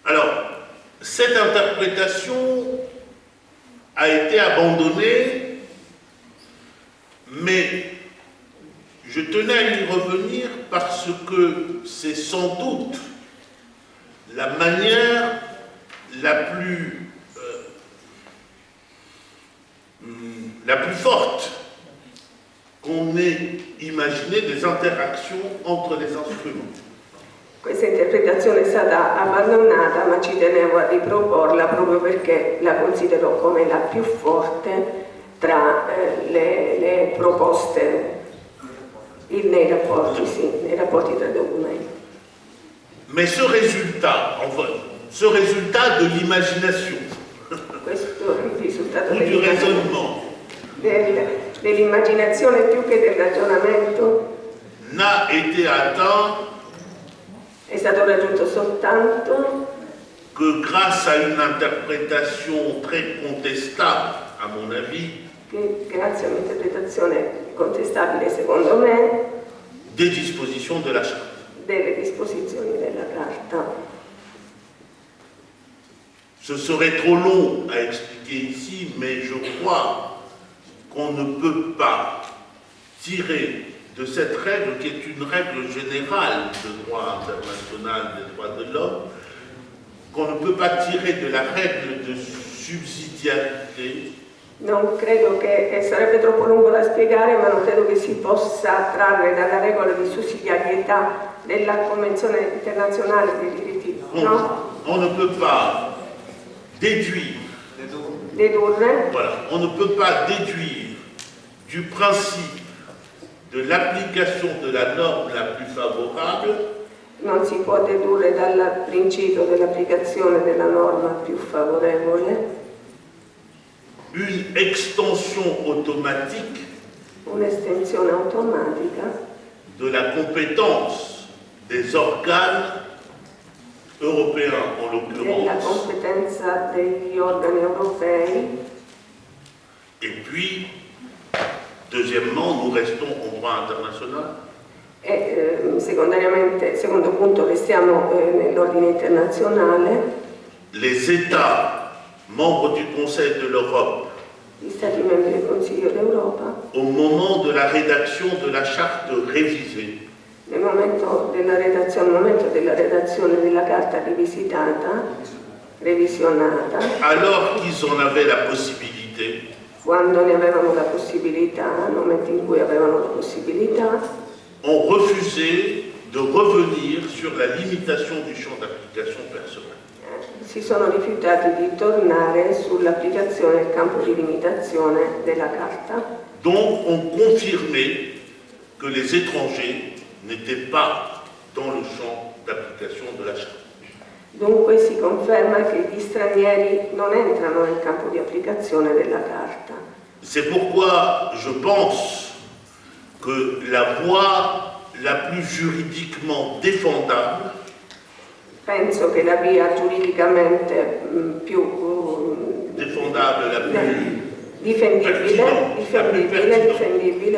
Alors, cette interprétation a été abandonnée, mais je tenais à y revenir parce que c'est sans doute la manière la plus forte qu'on ait imaginé des interactions entre les instruments. Questa interpretazione è stata abbandonata, ma ci tenevo a riproporla proprio perché la considero come la più forte tra le proposte nei rapporti tra documenti. Mais ce résultat, enfin, ce résultat de l'imagination Questo è il risultato ou du raisonnement dell'immaginazione più che del ragionamento n'a été atteint è stato raggiunto soltanto que grâce à une interprétation très contestable, à mon avis, che grazie a un'interpretazione contestabile secondo me des dispositions de la Charte. delle disposizioni della Carta. Ce serait trop long à expliquer ici, mais je crois qu'on ne peut pas tirer de cette règle, qui est une règle générale de droit international des droits de l'homme, qu'on ne peut pas tirer de la règle de subsidiarité Non credo che sarebbe troppo lungo da spiegare, ma non credo che si possa trarre dalla regola di sussidiarietà della Convenzione internazionale dei diritti, no? On ne peut pas déduire, Dedurre voilà, on ne peut pas déduire du principe de l'application de la norme la plus favorable non si può dedurre dal principio dell'applicazione della norma più favorevole une extension automatique un'estensione automatica de la compétence des organes européens, en della l'occurrence, competenza degli organi europei. et puis, deuxièmement, nous restons en droit international. E secondariamente, secondo punto, restiamo nell'ordine internazionale. Les États membres du Conseil de l'Europe, Gli Stati membri del Consiglio d'Europa, au moment de la rédaction de la charte révisée, nel momento della redazione della Carta rivisitata, revisionata, alors qu'ils en avaient la possibilité, quando ne avevano la possibilità, nel momento in cui avevano la possibilità, ont refusé de revenir sur la limitation du champ d'application personnel. si sono rifiutati di tornare sull'applicazione del campo di limitazione della Carta. Donc, ont confirmé que les étrangers n'étaient pas dans le champ d'application de la charte. Dunque si conferma che gli stranieri non entrano nel campo di applicazione della Carta. C'est pourquoi je pense que la voie la plus juridiquement défendable, Penso che la via giuridicamente più la plus difendibile,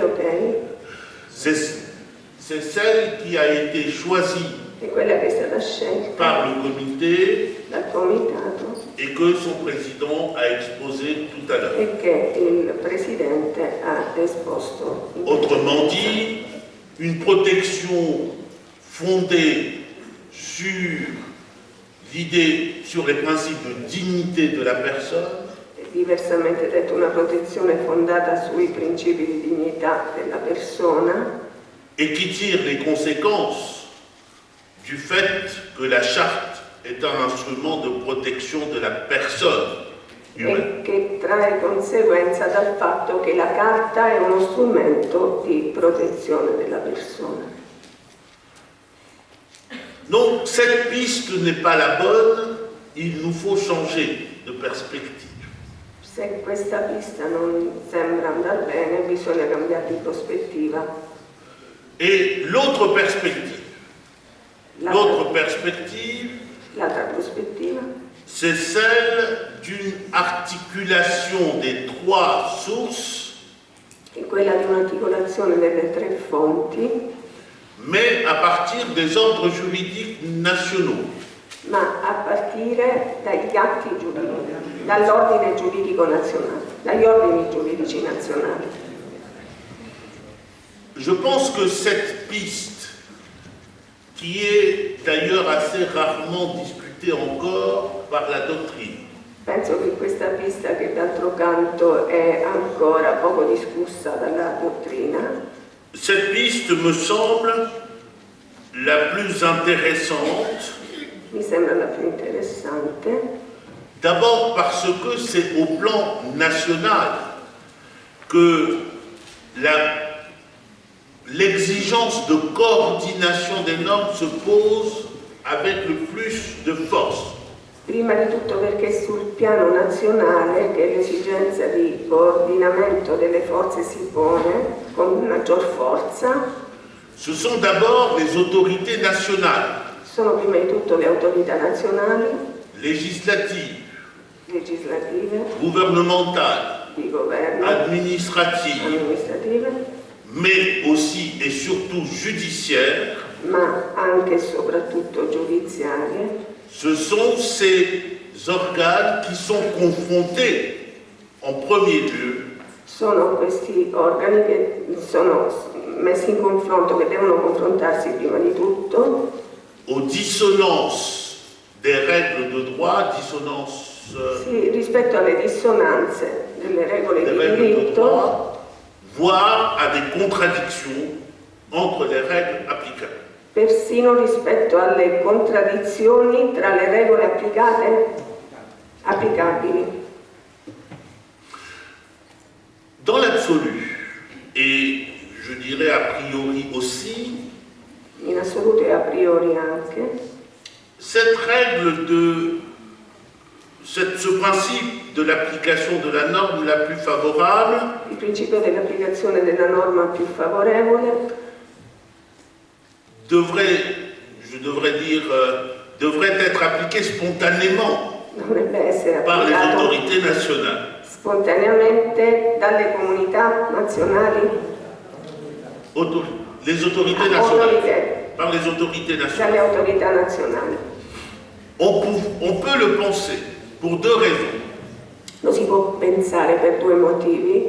ok. C'est celle qui a été choisie È quella che è stata scelta par le comité dal comitato et que son président a exposé tout à l'heure. e che il presidente ha esposto. Autrement dit, une protection fondée sur l'idée, sur les principes de dignité de la personne, Diversamente detto, una protezione fondata sui principi di dignità della persona et qui tire les conséquences du fait que la charte est un instrument de protection de la personne humaine. e che trae conseguenza dal fatto che la carta è uno strumento di protezione della persona. Donc cette piste n'est pas la bonne, il nous faut changer de perspective. Se questa pista non sembra andare bene, bisogna cambiare di prospettiva. Et l'autre perspective, L'altra prospettiva c'est celle d'une articulation des trois sources, è quella di un'articolazione delle tre fonti, mais à partir des ordres juridiques nationaux. ma a partire dagli atti giuridici, dall'ordine giuridico nazionale, dagli ordini giuridici nazionali. Je pense que cette piste, qui est d'ailleurs assez rarement discutée encore par la doctrine, Penso che questa pista, che d'altro canto è ancora poco discussa dalla dottrina, cette piste me semble la plus intéressante, mi sembra la più interessante, d'abord parce que c'est au plan national que l'exigence de coordination des normes se pose avec le plus de force. prima di tutto perché è sul piano nazionale che l'esigenza di coordinamento delle forze si pone con maggior forza. Ce sont d'abord les autorités nationales, Sono prima di tutto le autorità nazionali, législatives, legislative, gouvernementales, di governo, administratives, amministrative, mais aussi et surtout judiciaires. ma anche e soprattutto giudiziarie. Ce sont ces organes qui sont confrontés en premier lieu Sono questi organi che sono messi in confronto, che devono confrontarsi prima di tutto aux dissonances des règles de droit, sì, rispetto alle dissonanze delle regole des di règles de diritto, droit, voire à des contradictions entre les règles applicables. persino rispetto alle contraddizioni tra le regole applicabili. Dans l'absolu, et je dirais a priori aussi, In assoluto e a priori anche, cette règle ce principe de l'application de la norme la plus favorable il principio dell'applicazione della norma più favorevole devrait être appliqué spontanément dovrebbe essere par les applicato autorités nationales. spontaneamente dalle comunità nazionali, Les autorités nationales. Par les autorités dalle nationales. autorità nazionali. On peut le penser pour deux raisons. Lo si può pensare per due motivi.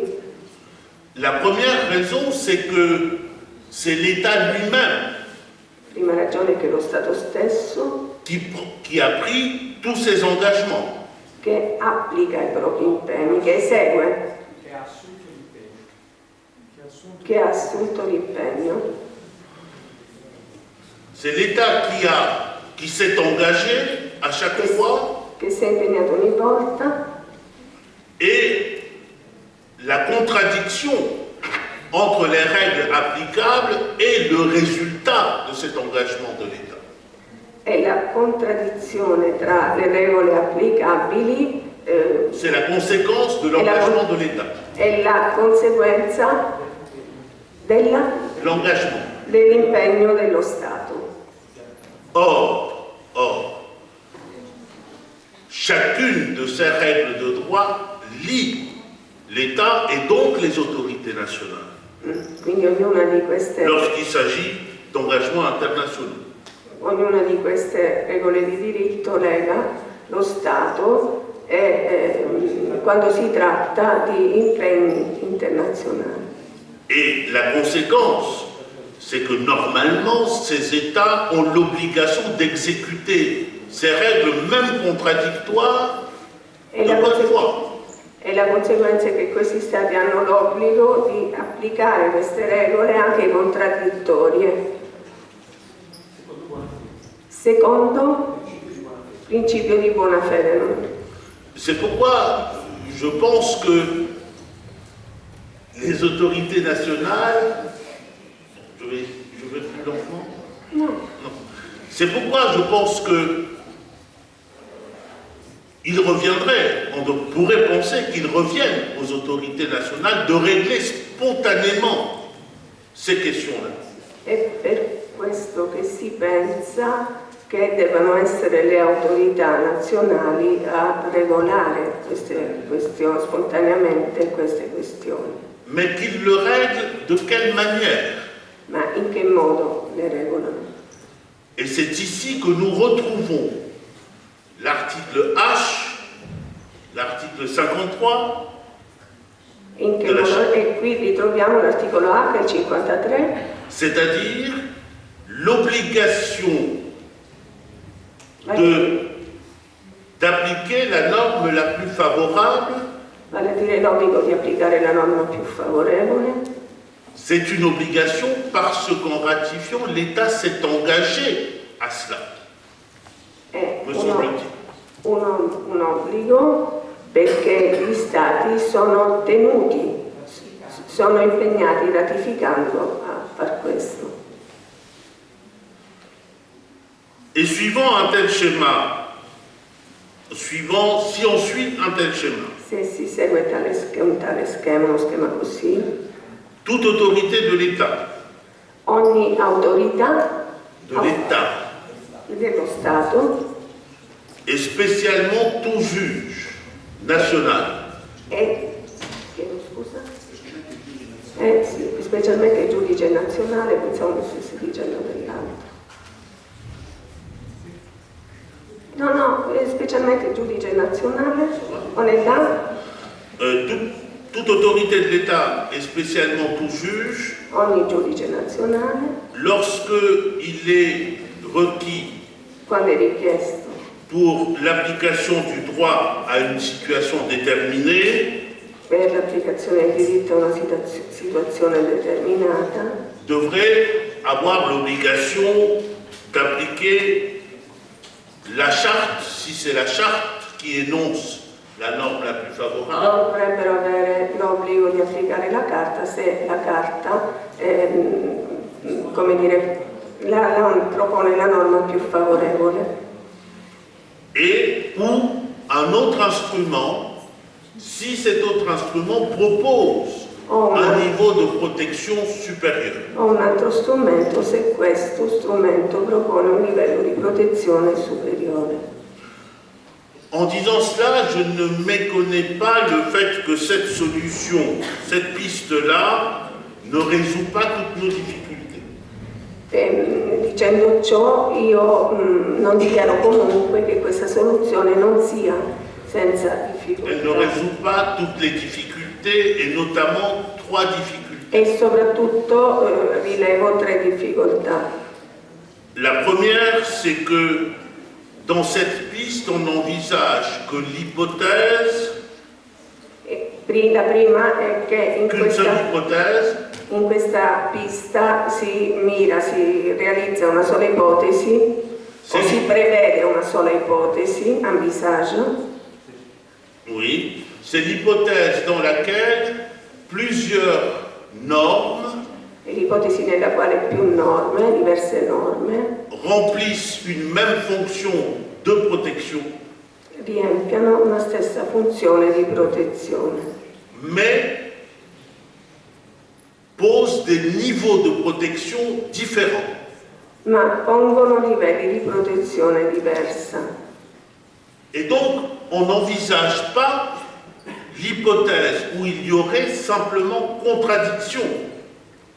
La première raison, c'est que c'est l'État lui-même Prima ragione è che lo Stato stesso qui a pris tous ses engagements. che applica i propri impegni, che esegue, che ha assunto l'impegno. C'est l'État qui s'est engagé à chaque fois, che si è impegnato ogni volta, et la contradiction entre les règles applicables et le résultat de cet engagement de l'État. e la contraddizione tra le regole applicabili C'est la conséquence de l'engagement de l'État. e la conseguenza L'engagement. dell'impegno dello Stato. Or, chacune de ces règles de droit lie l'État et donc les autorités nationales Quindi lorsqu'il s'agit d'engagements internationaux. ognuna di queste regole di diritto lega lo Stato quando si tratta di impegni internazionali. Et la conséquence, c'est que normalement, ces États ont l'obligation d'exécuter ces règles, même contradictoires, de bonne foi. E la conseguenza è che questi Stati hanno l'obbligo di applicare queste regole anche contraddittorie. Secondo, principio di buona fede. No? C'est pourquoi je pense que les autorités nationales... Je vais plus lentement. No. Non. C'est pourquoi je pense que il reviendrait, on pourrait penser qu'il revienne aux autorités nationales de régler spontanément ces questions-là. È per questo che si pensa che devono essere le autorità nazionali a regolare queste questioni, spontaneamente queste questioni. Mais qu'ils le règlent de quelle manière? Ma in che modo le regolano? Et c'est ici que nous retrouvons l'article H, l'article 53, In che modo? E qui ritroviamo l'articolo H, il 53, c'est-à-dire l'obligation d'appliquer la norme la plus favorable. vale a dire l'obbligo di applicare la norma più favorevole. C'est une obligation parce qu'en ratifiant, l'État s'est engagé à cela, È me semble-t-il. un obbligo perché gli Stati sono tenuti, sono impegnati ratificando a far questo. Et suivant un tel schéma, si on suit un tel schéma, Se si segue un tale schema, uno schema così, toute autorité de l'État, ogni autorità dello Stato et spécialement tout juge national, chiedo scusa? Sì, specialmente il giudice nazionale, pensavo che si dicendo dell'altro. No, specialmente il giudice nazionale, onestà, toute autorité de l'État et spécialement tout juge, ogni giudice nazionale, lorsqu'il est requis quando è richiesto pour l'application du droit à une situation déterminée, per l'applicazione del diritto a una situazione determinata, devrait avoir l'obligation d'appliquer la charte, si c'est la charte qui énonce la norme la plus favorable, dovrebbero avere l'obbligo di applicare la carta se la carta come dire, propone la norma più favorevole. et ou un autre instrument, si cet autre instrument propose un niveau de protection supérieur. O un altro strumento se questo strumento propone un livello di protezione superiore. En disant cela, je ne méconnais pas le fait que cette solution, cette piste-là, ne résout pas toutes nos difficultés. Dicendo ciò, io non dichiaro comunque che questa soluzione non sia senza difficoltà. Elle ne résout pas toutes les difficultés et notamment 3 difficultés. E soprattutto rilevo 3 difficoltà. La première, c'est que dans cette piste, on envisage que l'hypothèse, La prima è che qu'une seule hypothèse, in questa pista si realizza una sola ipotesi, o si prevede una sola ipotesi, envisage. oui, c'est l'hypothèse dans laquelle plusieurs normes L'ipotesi nella quale più norme, diverse norme, remplissent une même fonction de protection, riempiano una stessa funzione di protezione, mais posent des niveaux de protection différents. ma pongono livelli di protezione diversa. Et donc, on n'envisage pas l'hypothèse où il y aurait simplement contradiction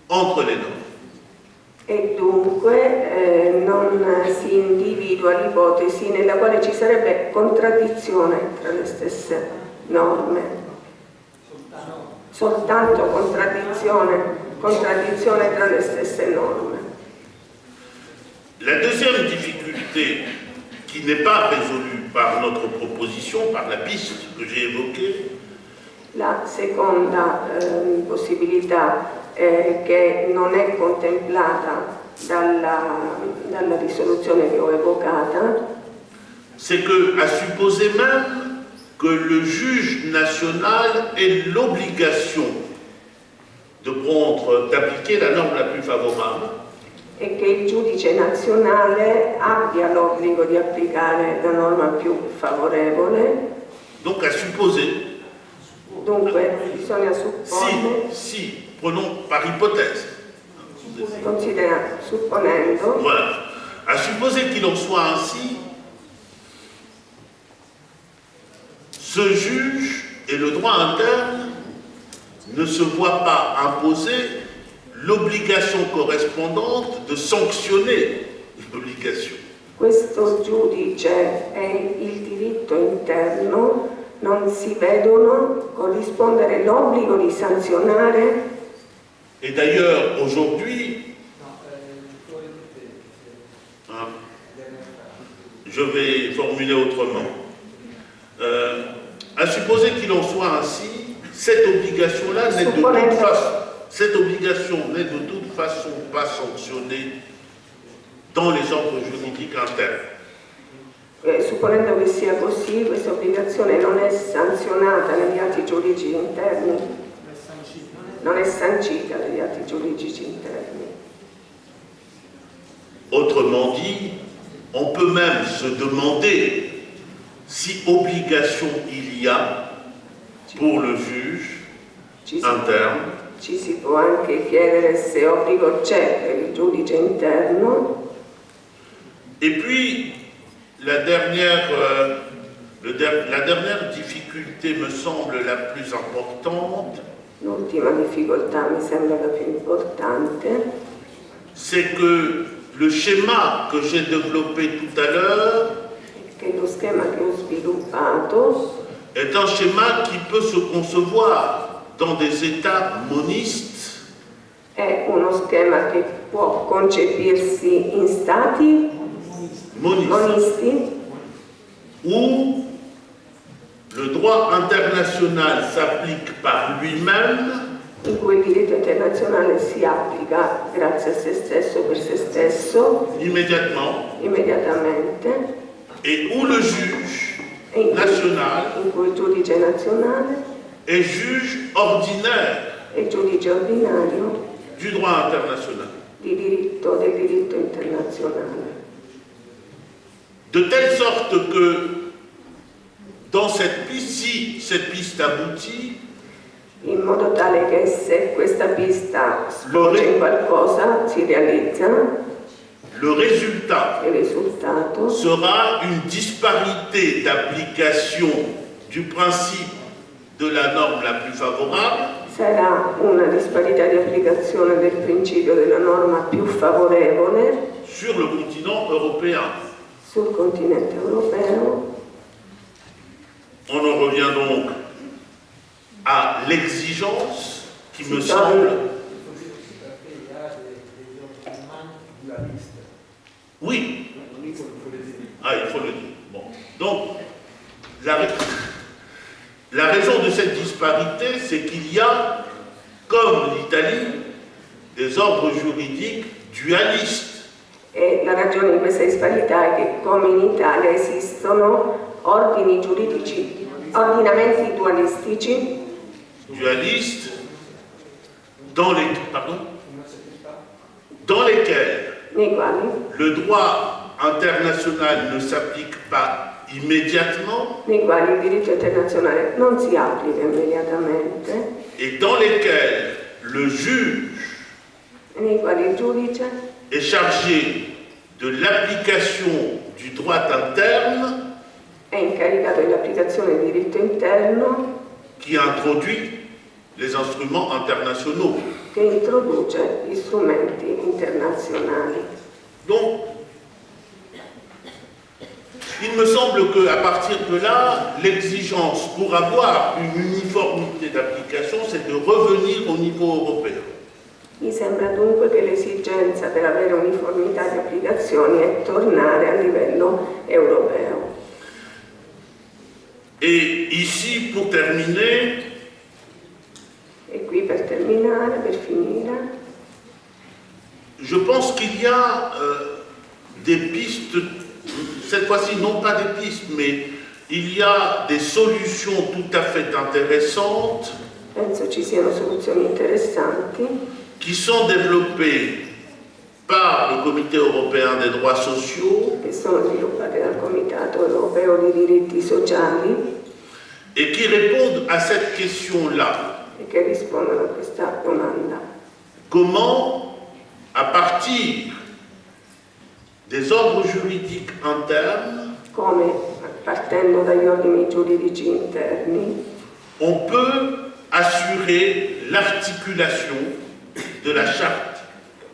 entre les normes. E dunque non si individua l'ipotesi nella quale ci sarebbe contraddizione tra le stesse norme. Soltanto contraddizione tra le stesse norme. La deuxième difficulté qui n'est pas résolue par notre proposition, par la piste que j'ai évoquée, La seconda possibilità che non è contemplata dalla risoluzione che ho evocata, c'est que, à supposer même que le juge national ait l'obligation d'appliquer la norme la plus favorable, è che il giudice nazionale abbia l'obbligo di applicare la norma più favorevole. donc à supposer, Dunque bisogna supporre, si, prenons par hypothèse, supponendo, voilà, à supposer qu'il en soit ainsi, ce juge et le droit interne ne se voient pas imposer l'obligation corrispondante de sanctionner l'obligation. questo giudice e il diritto interno non si vedono corrispondere l'obbligo di sanzionare. Et d'ailleurs, aujourd'hui, je vais formuler autrement. À supposer qu'il en soit ainsi, cette obligation-là n'est de toute façon pas sanctionnée dans les ordres juridiques internes. Supponendo che sia così, questa obbligazione non è sanzionata negli atti giuridici interni, non è sancita negli atti giuridici interni. Autrement dit, on peut même se demander si obligation il y a pour le juge interne. Ci si può anche chiedere se obbligo c'è per il giudice interno. Et puis, la dernière difficulté me semble la plus importante. L'ultima difficoltà mi sembra la più importante. C'est que le schéma que j'ai développé tout à l'heure Che lo schema che ho sviluppato est un schéma qui peut se concevoir dans des états monistes, è uno schema che può concepirsi in stati monisti, où le droit international s'applique par lui-même, in cui il diritto internazionale si applica grazie a se stesso, per se stesso, immediatamente, et où le juge e national in cui il giudice nazionale est juge ordinaire è il giudice ordinario du droit international. del diritto internazionale. De telle sorte que dans cette piste, si cette piste aboutit, In modo tale che se questa pista sfocia in qualcosa, si realizza, le résultat il risultato sera une disparité d'application du principe de la norme la plus favorable sarà una disparità di applicazione del principio della norma più favorevole sur le continent européen. sul continente europeo. On en revient donc à l'exigence qui me semble... Oui. Ah, il faut le dire. Bon. Donc, la raison de cette disparité, c'est qu'il y a, comme l'Italie, des ordres juridiques dualistes. E la ragione di questa disparità è che, come in Italia, esistono ordini giuridici, ordinamenti dualistici. Dualistes dans lesquels Nei quali? Le droit international ne s'applique pas immédiatement Nei quali il diritto internazionale non si applica immediatamente et dans lesquels le juge e nei quali il giudice est chargé de l'application du droit interne è incaricato dell'applicazione del diritto interno qui introduit les instruments internationaux. che introduce gli strumenti internazionali. Donc, il me semble qu'à partir de là, l'exigence pour avoir une uniformité d'application, c'est de revenir au niveau européen. Mi sembra dunque che l'esigenza per avere uniformità di applicazioni è tornare a livello europeo. Et ici, pour terminer, E qui per terminare, per finire, je pense qu'il y a des pistes, cette fois-ci non pas des pistes, mais il y a des solutions tout à fait intéressantes penso ci siano soluzioni interessanti qui sont développées par le Comité européen des droits sociaux che sono sviluppate dal Comitato Europeo dei Diritti Sociali et qui répondent à cette question-là. e che rispondono a questa domanda. Comment, à partir des ordres juridiques internes, Come, partendo dagli ordini giuridici interni, on peut assurer l'articulation de la charte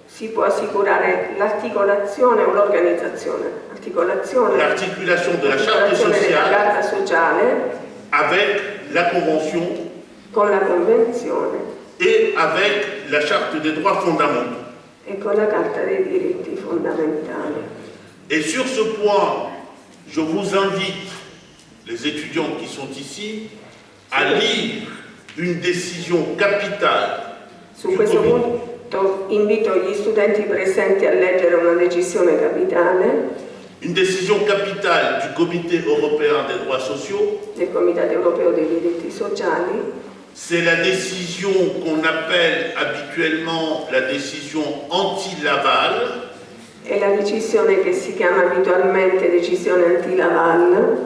si può assicurare l'articolazione o l'organizzazione, l'articulation de la charte l'articolazione della sociale Carta Sociale avec la Convention con la Convenzione et avec la charte des droits fondamentaux. e con la Carta dei diritti fondamentali. Et sur ce point, je vous invite, les étudiants qui sont ici, à lire une décision capitale Su du questo comité. punto invito gli studenti presenti a leggere una decisione capitale Une décision capitale du Comité européen des droits sociaux, del Comitato Europeo dei Diritti Sociali. c'est la décision qu'on appelle habituellement la décision anti-Laval. È la decisione che si chiama abitualmente decisione anti-Laval.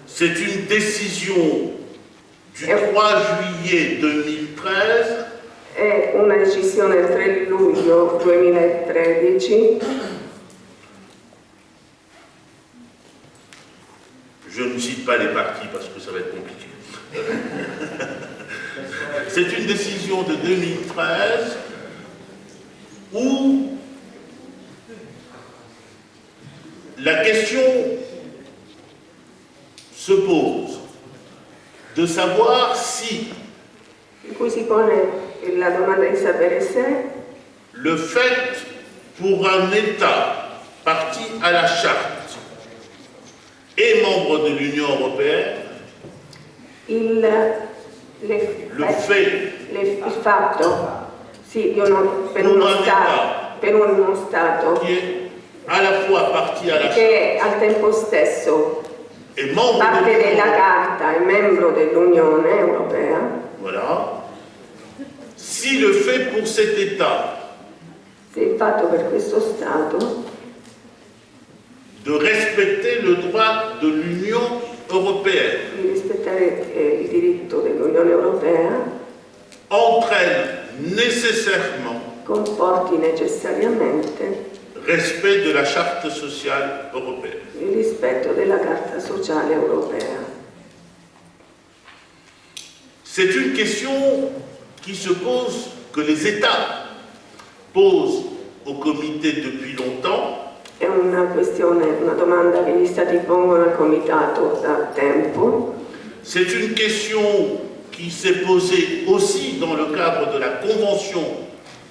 C'est une décision du 3 juillet 2013 È una decisione del 3 luglio 2013. Je ne cite pas les parties parce que ça va être compliqué. C'est une décision de 2013 où la question se pose de savoir si In cui si pone la domanda di sapere se le fait pour un État parti à la charte et membre de l'Union européenne, il fatto sì, per uno Stato qui est à la fois parti à la charte che è al tempo stesso et membre de parte l'Union della européenne, Carta e membro dell'Unione Europea, voilà. Si le fait pour cet État se il fatto per questo Stato de respecter le droit de l'Union européenne di rispettare il diritto dell'Unione Europea entraîne nécessairement comporti necessariamente respect de la charte sociale européenne. il rispetto della Carta Sociale Europea. C'est une question qui se pose, que les États posent au comité depuis longtemps. È una questione, una domanda che gli Stati pongono al Comitato da tempo. C'est une question qui s'est posée aussi dans le cadre de la Convention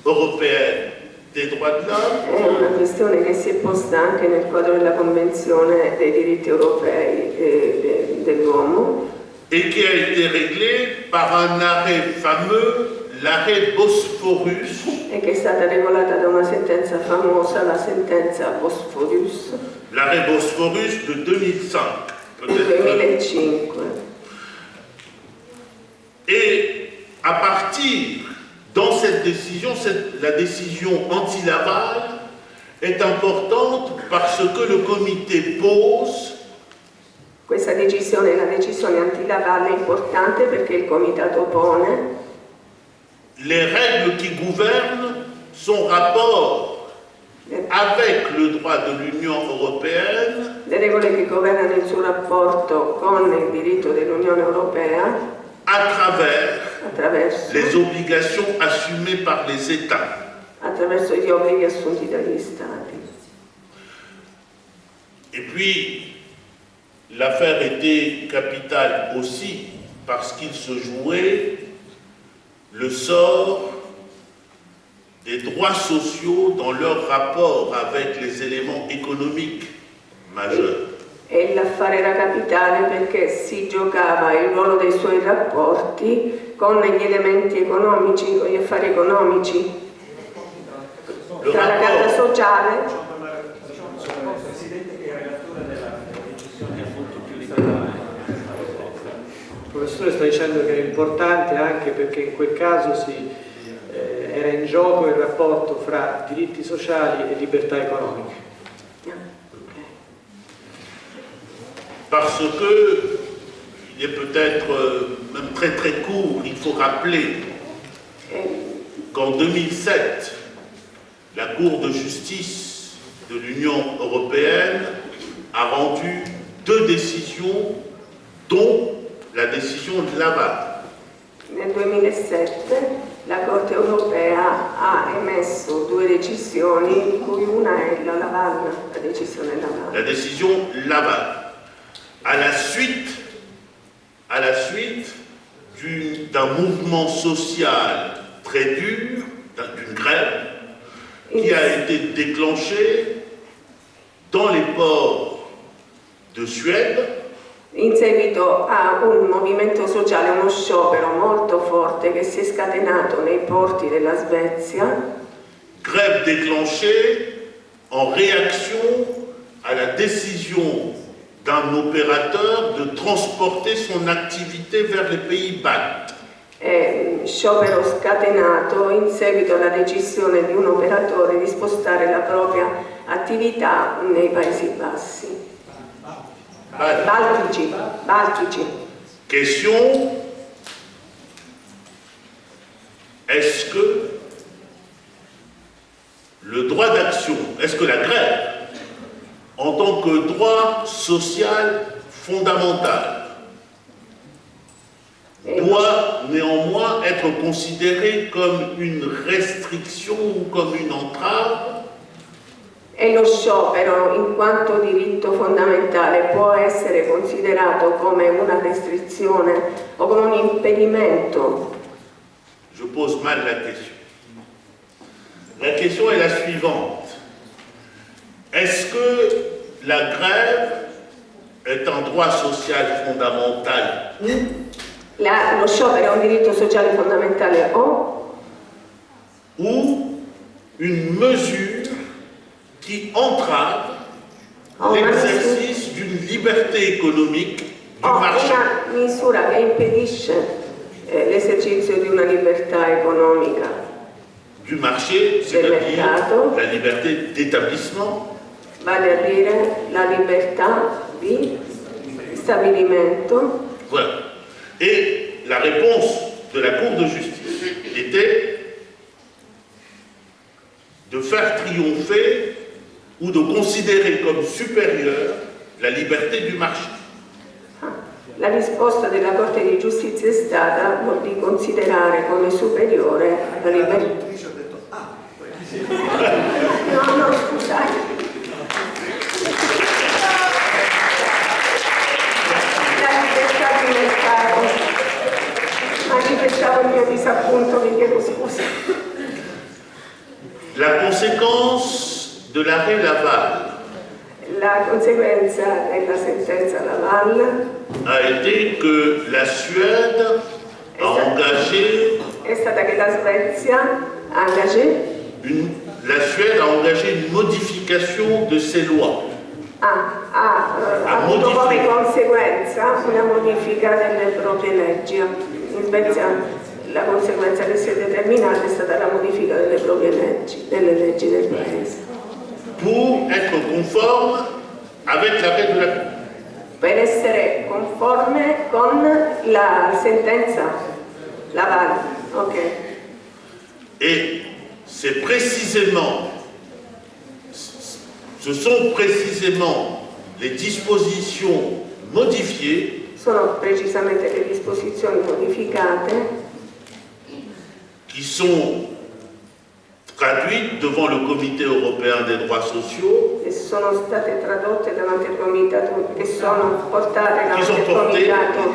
européenne des droits de l'homme. È una questione che si è posta anche nel quadro della Convenzione dei diritti europei dell'uomo Et qui a été réglée par un arrêt fameux, l'arrêt Bosphorus, e che è stata regolata da una sentenza famosa, la sentenza Bosphorus l'arrêt Bosphorus de 2005, del peut-être. 2005. Et à partir, dans cette décision, la décision anti-Laval est importante parce que le comité pose Questa decisione, la decisione anti-Laval, è importante perché il Comitato pone les règles qui gouvernent son rapport avec le droit de l'Union européenne le regole che governano il suo rapporto con il diritto dell'Unione Europea à travers attraverso, les obligations assumées par les États. attraverso gli obblighi assunti dagli Stati. Et puis, l'affaire était capitale aussi parce qu'il se jouait le sort des droits sociaux dans leur rapport avec les éléments économiques majeurs. E l'affare era capitale perché si giocava il ruolo dei suoi rapporti con gli elementi economici, con gli affari economici, tra la carta sociale. Il professore sta dicendo che è importante anche perché in quel caso era in gioco il rapporto fra diritti sociali e libertà economiche. Parce que, il est peut-être même très très court, il faut rappeler qu'en 2007, la Cour de justice de l'Union européenne a rendu 2 décisions, dont la décision de Laval. Nel 2007 la Corte europea ha emesso 2 decisioni, di cui una è la Laval, la decisione Laval. La décision Laval. À la suite d'un mouvement social très dur, d'une grève, qui a été déclenchée dans les ports de Suède. In seguito a un movimento sociale, uno sciopero molto forte che si è scatenato nei porti della Svezia. Grève déclenchée en réaction à la décision d'un opérateur de transporter son activité vers les pays baltes. Sciopero scatenato in seguito alla decisione di un operatore di spostare la propria attività nei Paesi Bassi. Baltici. Question, est-ce que le droit d'action, est-ce que la grève, en tant que droit social fondamental, doit néanmoins être considéré comme une restriction ou comme une entrave? E lo sciopero, in quanto diritto fondamentale, può essere considerato come una restrizione o come un impedimento? Je pose mal la question. La question est la suivante. Est-ce que la grève est un droit social fondamental Lo sciopero è un diritto sociale fondamentale ou une mesure qui entrave l'exercice d'une liberté économique du marché? Una misura che impedisce l'esercizio di una libertà economica Du marché, c'est-à-dire la liberté d'établissement, vale a dire la libertà di stabilimento. voilà. Et la réponse de la Cour de justice était de faire triompher ou de considérer comme supérieure la liberté du marché. La risposta della Corte di Giustizia è stata di considerare come superiore la libertà. No, scusate. La libertà di mercato. Manifestavo il mio disappunto, vi chiedo scusa. La conséquence de l'arrêt Laval La conseguenza della sentenza Laval a été que la Suède a engagé è stata che la Svezia ha engagé une modification de ses lois. ha avuto come conseguenza una modifica delle proprie leggi. In Svezia la conseguenza che si è determinata è stata la modifica delle proprie leggi, delle leggi del paese. Pour être conforme avec l'arrêt de la Cour. Per essere conforme con la sentenza Laval. Ok. Et c'est précisément, ce sont précisément les dispositions modifiées Sono precisamente le disposizioni modificate qui sont traduites devant le Comité européen des droits sociaux, che sono state tradotte davanti al comitato, che sono portate davanti sono al portate. comitato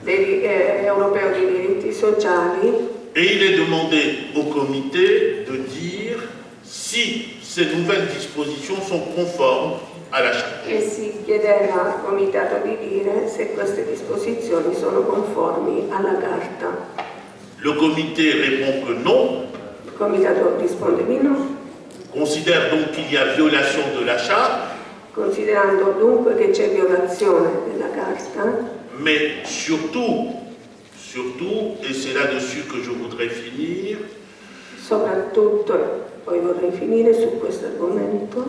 europeo dei diritti sociali, et il est demandé au comité de dire si ces nouvelles dispositions sont conformes à la charte. e si chiedeva al comitato di dire se queste disposizioni sono conformi alla carta. Le comité répond que non, Il comitato risponde di no, considère donc qu'il y a violation de la charte, considerando dunque che c'è violazione della carta, mais surtout, et c'est là-dessus que je voudrais finir, soprattutto, e poi vorrei finire su questo argomento,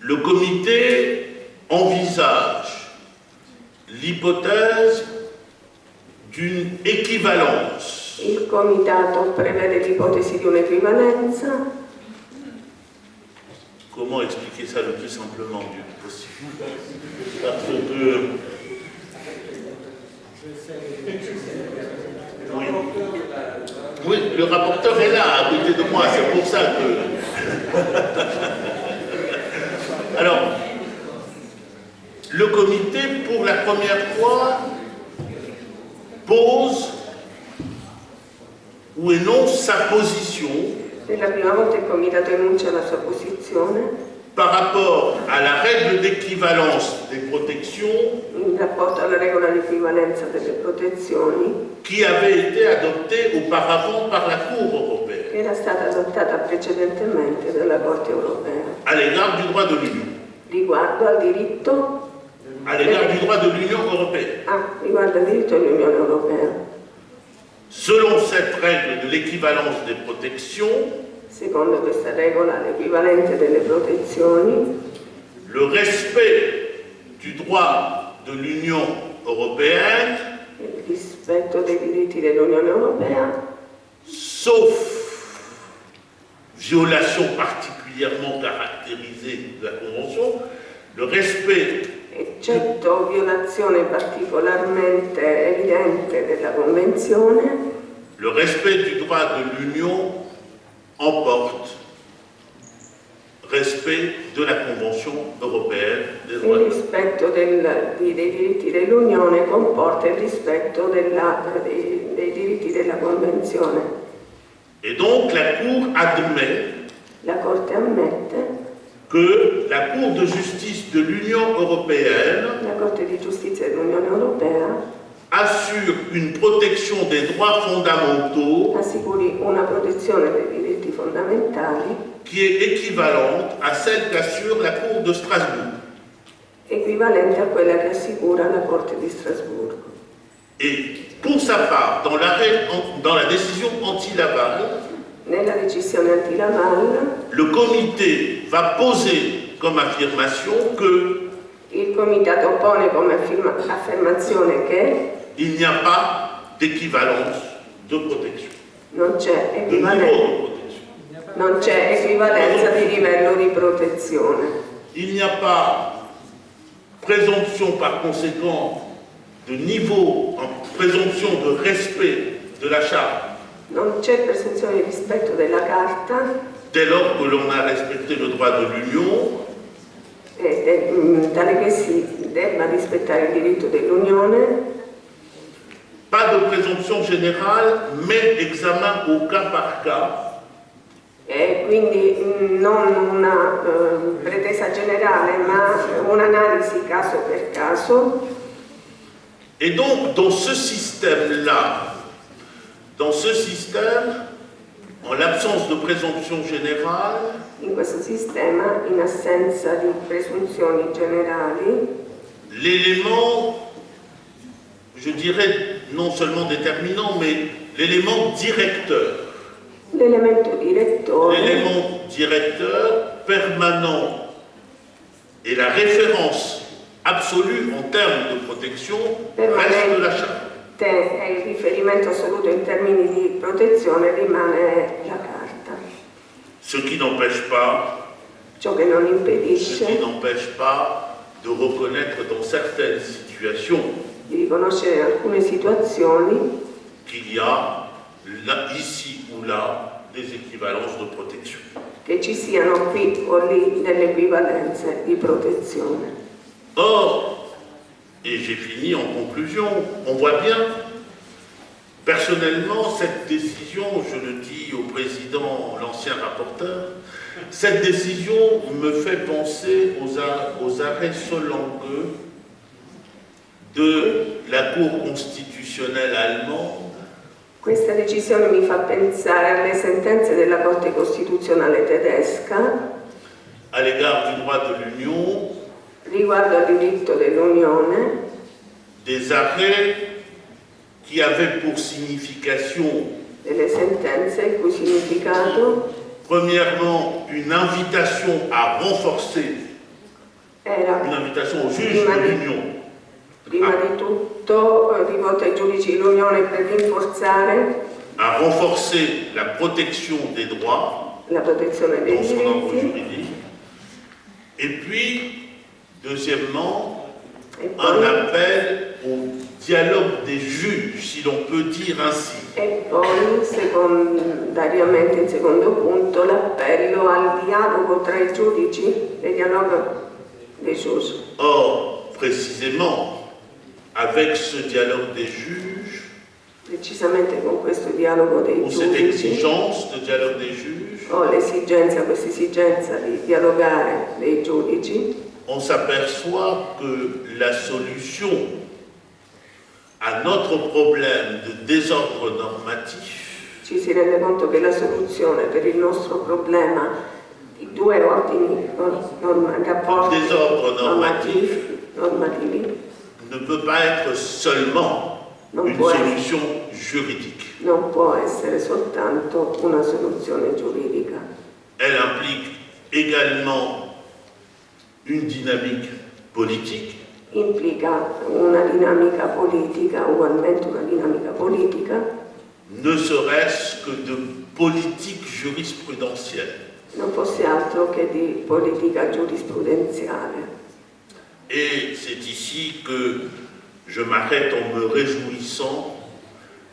le comité envisage l'hypothèse d'une équivalence il comitato prevede l'ipotesi di un'equivalenza. Comment expliquer ça le plus simplement possible? Parce que... Oui. Oui, le rapporteur est là, à côté de moi, c'est pour ça que... Alors, le comité, pour la première fois, pose ou énonce sa position Per la prima volta il comitato enuncia la sua posizione par rapport à la règle d'équivalence des protections in rapporto alla regola di equivalenza delle protezioni qui avait été adoptée auparavant par la Cour européenne che era stata adottata precedentemente dalla Corte europea à l'égard du droit de l'Union, riguardo al diritto à l'égard du droit de l'Union européenne. riguardo al diritto dell'Unione Europea. Selon cette règle de l'équivalence des protections, Secondo questa regola l'equivalente delle protezioni, le respect du droit de l'Union européenne, il rispetto dei diritti dell'Unione Europea, sauf violation particulièrement caractérisée de la Convention, le respect eccetto violazione particolarmente evidente della Convenzione, le respect du droit de l'Union emporte respect de la Convention européenne des droits il de l'homme. rispetto dei diritti dell'Unione comporta il rispetto dei diritti della Convenzione. Et donc la Cour admet La Corte ammette, que la Cour de justice de l'Union européenne la Corte di Giustizia dell'Unione Europea assure une protection des droits fondamentaux assicuri una protezione dei diritti fondamentali qui est équivalente à celle qu'assure la Cour de Strasbourg. equivalente a quella che assicura la Corte di Strasburgo. Et pour sa part, dans la décision anti-Laval, Nella decisione anti-Laval le comité va poser comme affirmation que il Comitato pone come affermazione che il n'y a pas d'équivalence de protection, non c'è de niveau equivalenza. de protection. Non c'è equivalenza di livello di protezione. Il n'y a pas présomption par conséquent de niveau, en présomption de respect de la charte Non c'è presunzione di rispetto della Carta, dès lors que l'on a respecté le droit de l'Union, tale che si debba rispettare il diritto dell'Unione, pas de présomption générale, mais examen au cas par cas, e quindi non una pretesa generale, ma un'analisi caso per caso. et donc dans ce système-là, en l'absence de présomption générale, In questo sistema, in assenza di presunzioni generali, l'élément, je dirais non seulement déterminant, mais l'élément directeur, l'elemento direttore, l'élément directeur permanent et la référence absolue en termes de protection reste la charte. e il riferimento assoluto in termini di protezione rimane la Carta. Ce qui n'empêche pas, Ciò che non impedisce de reconnaître dans certaines situations di riconoscere alcune situazioni qu'il y a là, ici ou là des équivalences de protection. che ci siano qui o lì delle equivalenze di protezione. Or, et j'ai fini en conclusion, on voit bien, personnellement, cette décision, je le dis au président, l'ancien rapporteur, cette décision me fait penser aux arrêts solangueux de la Cour constitutionnelle allemande. Questa decisione mi fa pensare alle sentenze della Corte Costituzionale tedesca à l'égard du droit de l'Union, riguardo al diritto dell'Unione, des arrêts qui avaient pour signification, delle sentenze il cui significato premièrement, une invitation à renforcer, era une invitation aux juges de l'Union, prima di tutto rivolto ai giudici dell'Unione per rinforzare à renforcer la protection des droits la protezione dei dans son ordre diritti juridique, et puis, deuxièmement, e un poi, appel au dialogue des juges, si l'on peut dire ainsi. secondariamente, in secondo punto, l'appello al dialogo tra i giudici e dialogo dei giudici. Or, précisément, avec ce dialogue des juges, Precisamente con questo dialogo dei ou cette giudici, exigence de dialogue des juges, o questa esigenza di dialogare dei giudici, on s'aperçoit que la solution à notre problème de désordre normatif ci si rende conto che la soluzione per il nostro problema di due ordini, rapporti désordre normatif normativi, ne peut pas être seulement Non une può solution juridique. non può essere soltanto una soluzione giuridica. Elle implique également une dynamique politique, Implica una dinamica politica, ugualmente una dinamica politica, ne serait-ce que de politique jurisprudentielle. non fosse altro che di politica giurisprudenziale. Et c'est ici que je m'arrête en me réjouissant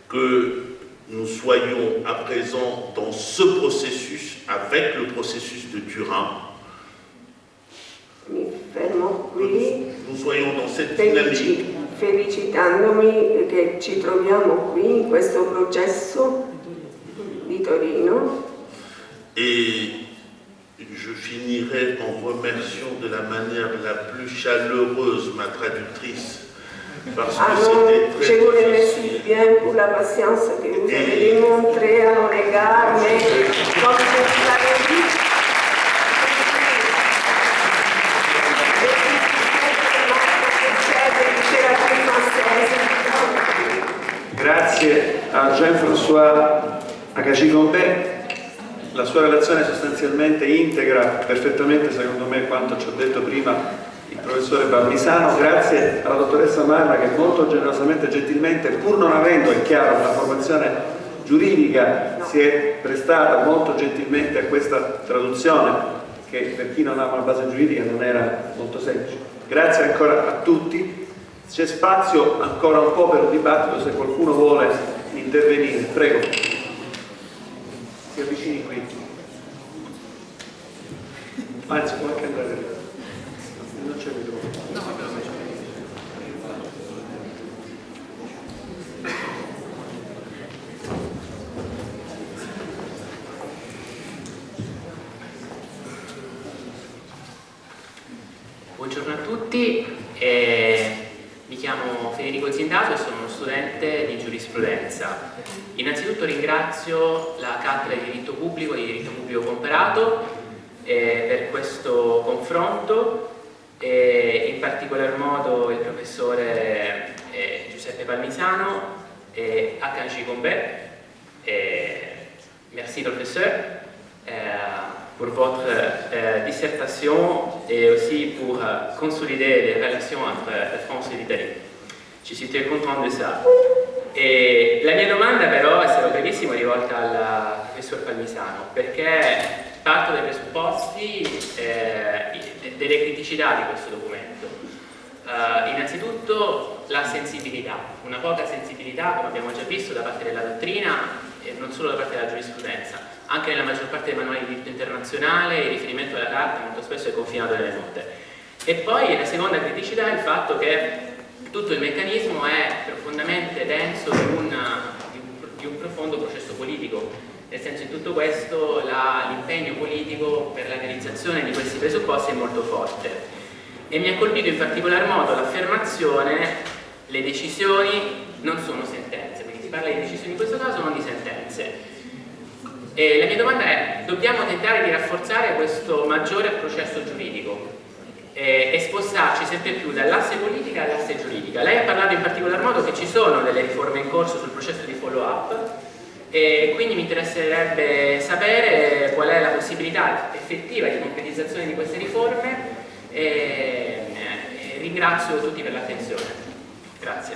que nous soyons à présent dans ce processus, avec le processus de Turin, Mi fermo qui, nous soyons dans cette dynamique felicitandomi che ci troviamo qui in questo processo di Torino. et je finirai en remerciant de la manière la plus chaleureuse ma traductrice parce que c'était Je très vous difficile. remercie bien pour la patience que vous avez démontrée à mon égard, mais comme je vous l'avais dit, Grazie a Jean-François Akaci-Gombet. La sua relazione sostanzialmente integra perfettamente, secondo me, quanto ci ha detto prima il professore Balmisano. Grazie alla dottoressa Marra che molto generosamente e gentilmente, pur non avendo, è chiaro, una formazione giuridica, si è prestata molto gentilmente a questa traduzione che per chi non ha una base giuridica non era molto semplice. Grazie ancora a tutti. C'è spazio ancora un po' per un dibattito, se qualcuno vuole intervenire. Prego. Si avvicini qui. Anzi, può anche andare. Non c'è microfono. Buongiorno a tutti, mi chiamo Federico Zindato e sono uno studente di giurisprudenza. Innanzitutto ringrazio la cattedra di diritto pubblico e di diritto pubblico comparato per questo confronto e in particolar modo il professore Giuseppe Palmisano et Akaci-Gombet. Merci professeur pour votre dissertation et aussi pour consolider les relations entre la France et l'Italie. Je suis très content de ça. E la mia domanda però, sarà brevissima, rivolta al professor Palmisano, perché parto dai presupposti delle criticità di questo documento. Innanzitutto la sensibilità, una poca sensibilità, come abbiamo già visto, da parte della dottrina e non solo da parte della giurisprudenza, anche nella maggior parte dei manuali di diritto internazionale il riferimento alla carta molto spesso è confinato nelle note. E poi la seconda criticità è il fatto che tutto il meccanismo è profondamente denso di un profondo processo politico, nel senso in tutto questo l'impegno politico per la realizzazione di questi presupposti è molto forte. E mi ha colpito in particolar modo l'affermazione: le decisioni non sono sentenze, quindi si parla di decisioni in questo caso, non di sentenze. E la mia domanda è: dobbiamo tentare di rafforzare questo maggiore processo giuridico e spostarci sempre più dall'asse politica all'asse giuridica? Lei ha parlato in particolar modo che ci sono delle riforme in corso sul processo di follow-up e quindi mi interesserebbe sapere qual è la possibilità effettiva di concretizzazione di queste riforme. Ringrazio tutti per l'attenzione. Grazie.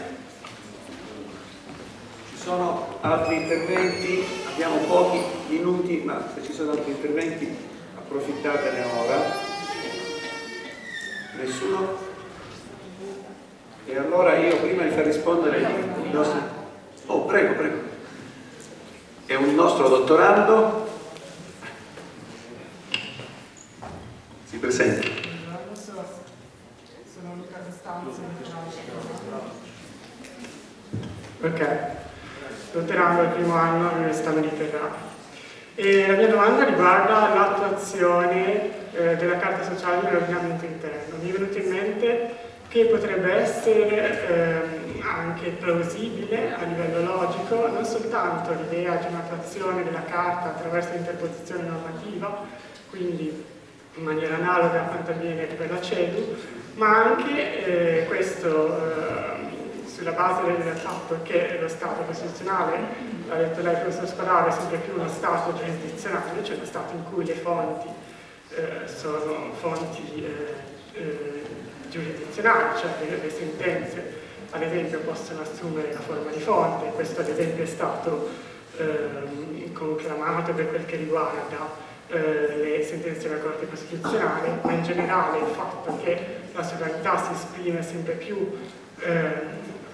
Ci sono altri interventi? Abbiamo pochi minuti, ma se ci sono altri interventi approfittatene ora. Nessuno? E allora io, prima di far rispondere il nostro... Oh, prego, prego. È un nostro dottorando. Si presenti. Sono Luca Costanzo, Ok, dottorando al primo anno all'Università Mediterranea. E la mia domanda riguarda l'attuazione della Carta Sociale nell'ordinamento interno. Mi è venuto in mente che potrebbe essere anche plausibile a livello logico non soltanto l'idea di un'attuazione della Carta attraverso l'interposizione normativa, quindi in maniera analoga a quanto avviene per la CEDU, ma anche questo sulla base del fatto che lo Stato costituzionale, l'ha detto lei professor Spadaro, è sempre più uno Stato giurisdizionale, cioè uno Stato in cui le fonti sono fonti giurisdizionali, cioè le sentenze ad esempio possono assumere la forma di fonte. Questo ad esempio è stato conclamato per quel che riguarda le sentenze della Corte Costituzionale, ma in generale il fatto che la sovranità si esprime sempre più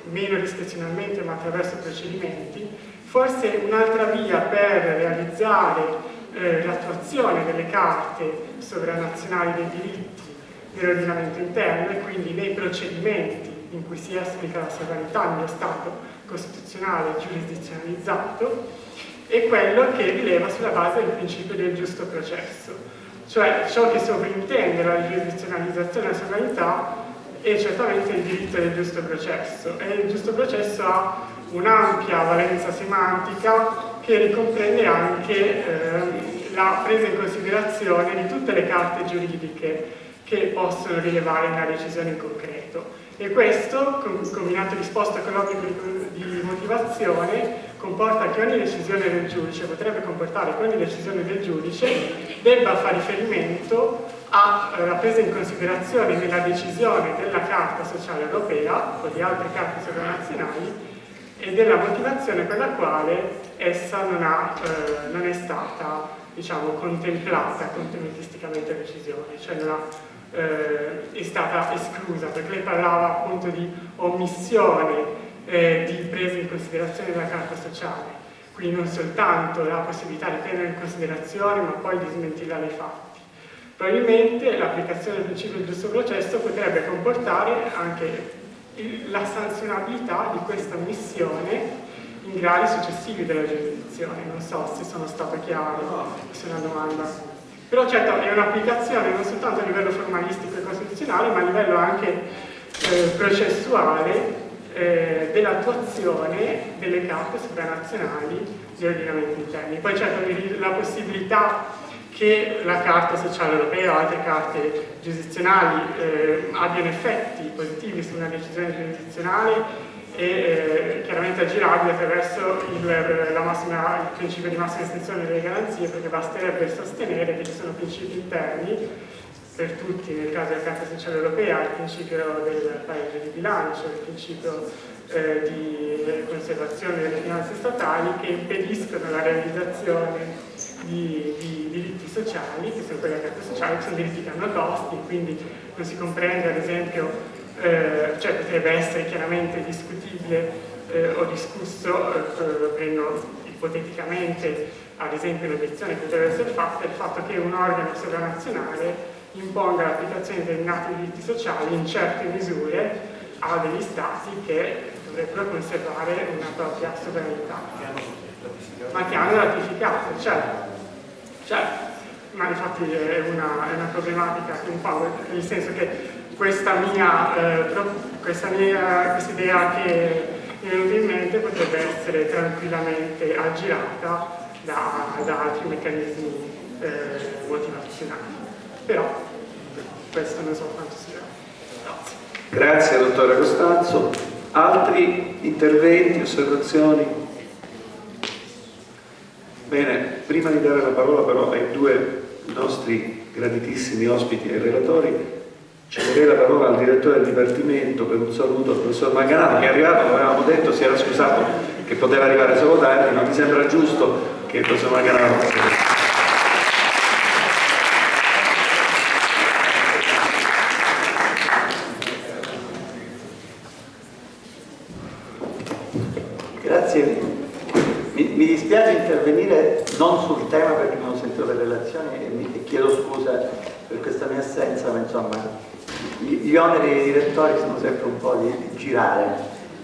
meno discrezionalmente ma attraverso procedimenti. Forse un'altra via per realizzare l'attuazione delle carte sovranazionali dei diritti nell'ordinamento interno e quindi nei procedimenti in cui si esplica la sovranità nello Stato costituzionale giurisdizionalizzato è quello che rileva sulla base del principio del giusto processo, cioè ciò che sovrintende la giurisdizionalizzazione della sovranità è certamente il diritto del giusto processo, e il giusto processo ha un'ampia valenza semantica che ricomprende anche la presa in considerazione di tutte le carte giuridiche che possono rilevare una decisione in concreto. E questo, combinato disposto con l'obbligo di motivazione, comporta che ogni decisione del giudice, potrebbe comportare che ogni decisione del giudice debba fare riferimento alla presa in considerazione nella decisione della Carta Sociale Europea o di altre carte sovranazionali e della motivazione per la quale essa non è stata, diciamo, contemplata contenutisticamente la decisione, cioè è stata esclusa, perché lei parlava appunto di omissione di presa in considerazione della Carta Sociale, quindi non soltanto la possibilità di prendere in considerazione ma poi di smentire i fatti. Probabilmente l'applicazione del principio del giusto processo potrebbe comportare anche la sanzionabilità di questa omissione in gradi successivi della giurisdizione. Non so se sono stato chiaro, se è una domanda. Però certo è un'applicazione non soltanto a livello formalistico e costituzionale, ma a livello anche processuale dell'attuazione delle carte sovranazionali degli ordinamenti interni. Poi certo la possibilità che la Carta Sociale Europea o altre carte giurisdizionali abbiano effetti positivi su una decisione giurisdizionale è chiaramente aggirabile attraverso il principio di massima estensione delle garanzie, perché basterebbe sostenere che ci sono principi interni per tutti, nel caso della Carta Sociale Europea, il principio del pareggio di bilancio, il principio di conservazione delle finanze statali, che impediscono la realizzazione di diritti sociali, che sono quelli della Carta Sociale, che sono diritti che hanno costi, quindi non si comprende ad esempio cioè potrebbe essere chiaramente discutibile o discusso, prendo ipoteticamente ad esempio l'obiezione che potrebbe essere fatta, è il fatto che un organo sovranazionale imponga l'applicazione di determinati diritti sociali in certe misure a degli stati che dovrebbero conservare una propria sovranità, ma che hanno ratificato, certo. Ma infatti è una problematica che un po', nel senso che questa idea che mi è venuta in mente potrebbe essere tranquillamente aggirata da altri meccanismi motivazionali. Però questo non so quanto sia. Grazie dottore Costanzo. Altri interventi, osservazioni? Bene, prima di dare la parola però ai due nostri graditissimi ospiti e relatori, cederei la parola al direttore del Dipartimento per un saluto al professor Manganaro, che è arrivato, come avevamo detto, si era scusato che poteva arrivare solo tardi, ma mi sembra giusto che il professor Manganaro... Grazie, mi dispiace intervenire non sul tema perché non ho sentito le relazioni e chiedo scusa per questa mia assenza, ma insomma gli oneri dei direttori sono sempre un po' di girare.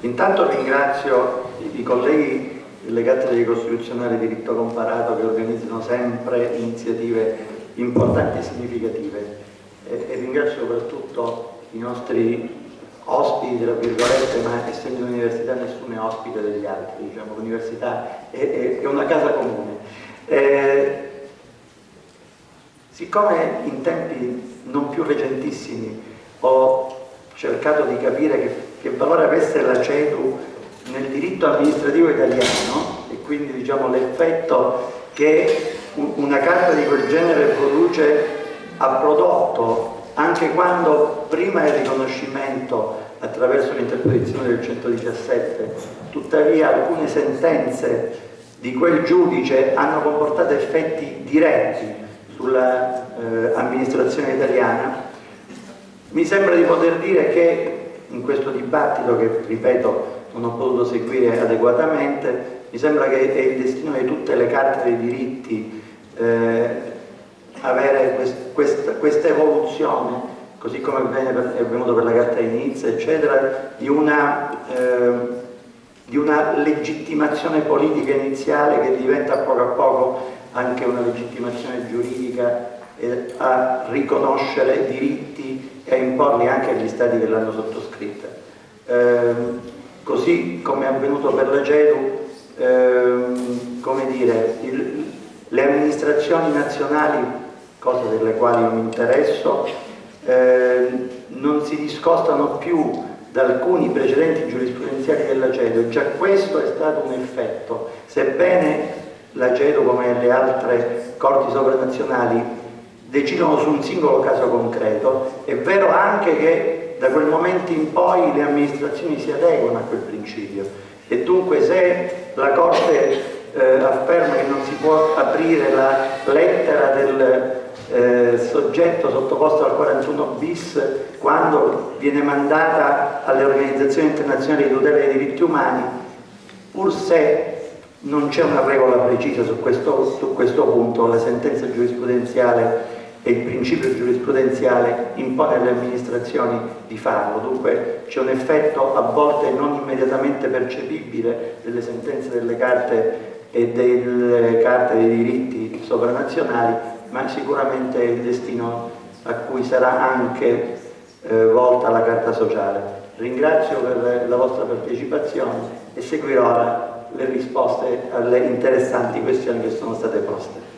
Intanto ringrazio i colleghi delle cattedre costituzionali e diritto comparato che organizzano sempre iniziative importanti e significative e ringrazio soprattutto i nostri ospiti, tra virgolette, ma essendo un'università nessuno è ospite degli altri, diciamo, l'università è una casa comune. Siccome in tempi non più recentissimi ho cercato di capire che valore avesse la CEDU nel diritto amministrativo italiano e quindi diciamo l'effetto che una carta di quel genere ha prodotto anche quando prima del riconoscimento attraverso l'interposizione del 117, tuttavia alcune sentenze di quel giudice hanno comportato effetti diretti sull'amministrazione italiana, mi sembra di poter dire che in questo dibattito, che ripeto non ho potuto seguire adeguatamente, mi sembra che è il destino di tutte le carte dei diritti avere questa evoluzione, così come è avvenuto per la Carta di Nizza, eccetera, di una legittimazione politica iniziale che diventa a poco anche una legittimazione giuridica a riconoscere diritti e a imporli anche agli stati che l'hanno sottoscritta. Così come è avvenuto per la CEDU, come dire, le amministrazioni nazionali, cose delle quali non mi interesso, non si discostano più da alcuni precedenti giurisprudenziali della CEDU e già questo è stato un effetto. Sebbene la CEDU, come le altre corti sovranazionali, decidono su un singolo caso concreto, è vero anche che da quel momento in poi le amministrazioni si adeguano a quel principio e dunque se la Corte afferma che non si può aprire la lettera del soggetto sottoposto al 41 bis quando viene mandata alle organizzazioni internazionali di tutela dei diritti umani, pur se non c'è una regola precisa su questo punto, la sentenza giurisprudenziale e il principio giurisprudenziale impone alle amministrazioni di farlo, dunque c'è un effetto a volte non immediatamente percepibile delle sentenze delle carte e delle carte dei diritti sovranazionali, ma sicuramente è il destino a cui sarà anche volta la Carta sociale. Ringrazio per la vostra partecipazione e seguirò ora le risposte alle interessanti questioni che sono state poste.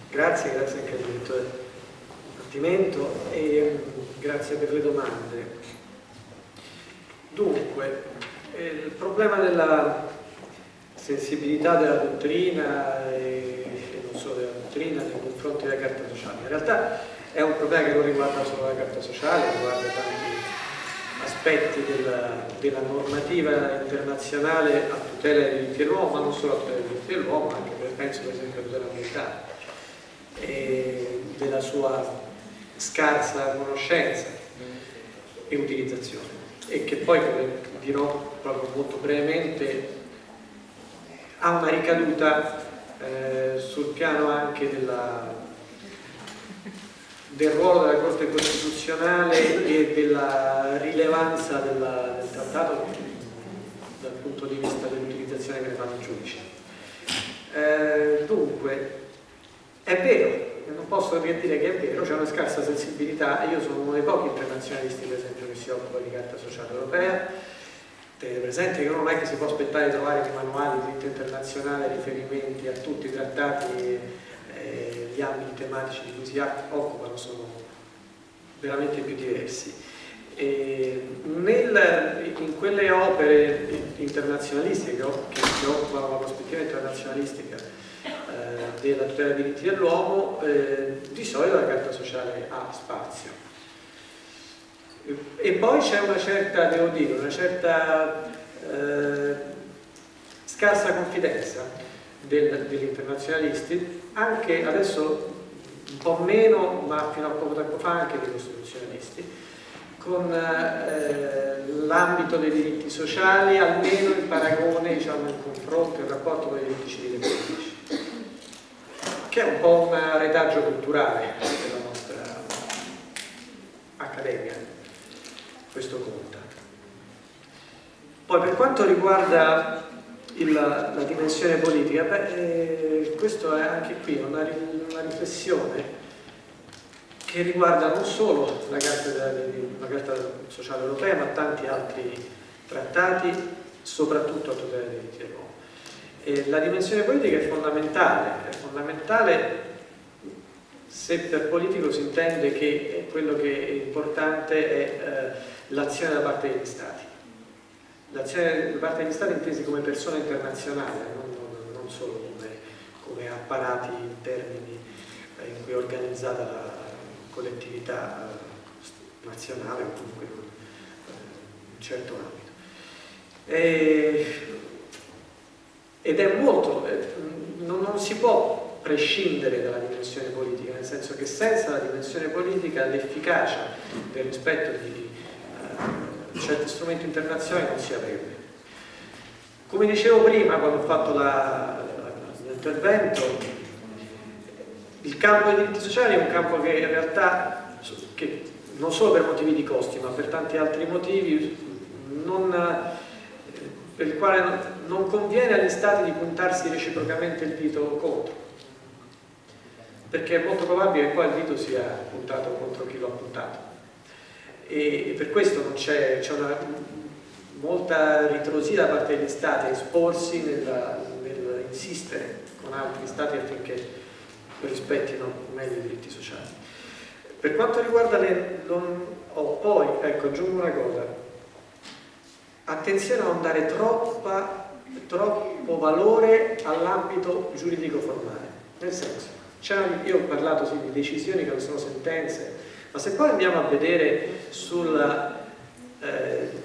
Grazie anche al direttore del Dipartimento e grazie per le domande. Dunque, il problema della sensibilità della dottrina e non solo della dottrina nei confronti della Carta sociale, in realtà è un problema che non riguarda solo la Carta sociale, riguarda tanti aspetti aspetti della normativa internazionale a tutela dei diritti dell'uomo, ma non solo a tutela dei diritti dell'uomo, anche penso per esempio a tutela ambientale, e della sua scarsa conoscenza e utilizzazione, e che poi, come dirò proprio molto brevemente, ha una ricaduta sul piano anche del ruolo della Corte Costituzionale e della rilevanza del trattato dal punto di vista dell'utilizzazione che ne fanno i giudici. Dunque, è vero, non posso che dire che è vero, c'è una scarsa sensibilità. Io sono uno dei pochi internazionalisti, per esempio, che si occupa di Carta Sociale Europea. Tenete presente che non è che si può aspettare di trovare nei manuali di diritto internazionale riferimenti a tutti i trattati. Gli ambiti tematici di cui si occupano sono veramente più diversi. In quelle opere internazionalistiche che si occupano della prospettiva internazionalistica della tutela dei diritti dell'uomo, di solito la Carta Sociale ha spazio. E poi c'è una certa, devo dire, una certa scarsa confidenza degli internazionalisti, anche adesso un po' meno, ma fino a poco tempo fa anche dei costituzionalisti, con l'ambito dei diritti sociali, almeno in paragone, diciamo, in confronto, in rapporto con i diritti civili e politici, che è un po' un retaggio culturale della nostra accademia, questo conta. Poi per quanto riguarda la dimensione politica, questo è anche qui una riflessione che riguarda non solo la Carta Sociale Europea, ma tanti altri trattati, soprattutto a tutela dei diritti dell'uomo. La dimensione politica è fondamentale se per politico si intende che quello che è importante è l'azione da parte degli Stati. L'azione da parte degli Stati intesi come persona internazionale, non solo come apparati interni in cui è organizzata la collettività nazionale o comunque in un certo ambito. Ed è molto, non si può prescindere dalla dimensione politica, nel senso che senza la dimensione politica l'efficacia del rispetto di certi strumenti internazionali non si avrebbe. Come dicevo prima, quando ho fatto l'intervento, il campo dei diritti sociali è un campo che in realtà, che non solo per motivi di costi, ma per tanti altri motivi, per il quale non conviene agli Stati di puntarsi reciprocamente il dito contro, perché è molto probabile che poi il dito sia puntato contro chi lo ha puntato. E per questo c'è una molta ritrosia da parte degli Stati a esporsi nel insistere con altri Stati affinché rispettino meglio i diritti sociali. Per quanto riguarda poi, ecco, aggiungo una cosa: attenzione a non dare troppo valore all'ambito giuridico formale, nel senso, io ho parlato di decisioni che non sono sentenze, ma se poi andiamo a vedere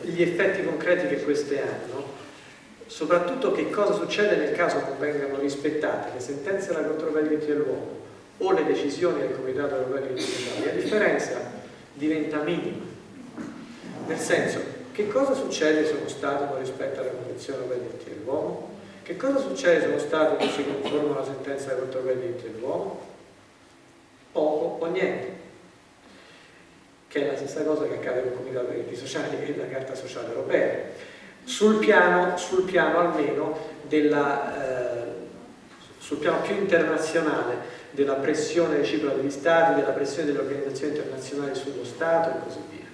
gli effetti concreti che queste hanno, soprattutto che cosa succede nel caso non vengano rispettate le sentenze della Corte europea dei diritti dell'uomo o le decisioni del Comitato europeo dei diritti dell'uomo, la differenza diventa minima. Nel senso, che cosa succede se uno Stato non rispetta la Convenzione europea dei diritti dell'uomo? Che cosa succede se uno Stato non si conforma alla sentenza della Corte europea dei diritti dell'uomo? Poco o niente. Che è la stessa cosa che accade con il Comitato dei diritti sociali e la Carta Sociale Europea, sul piano almeno sul piano più internazionale della pressione reciproca degli Stati, della pressione delle organizzazioni internazionali sullo Stato e così via.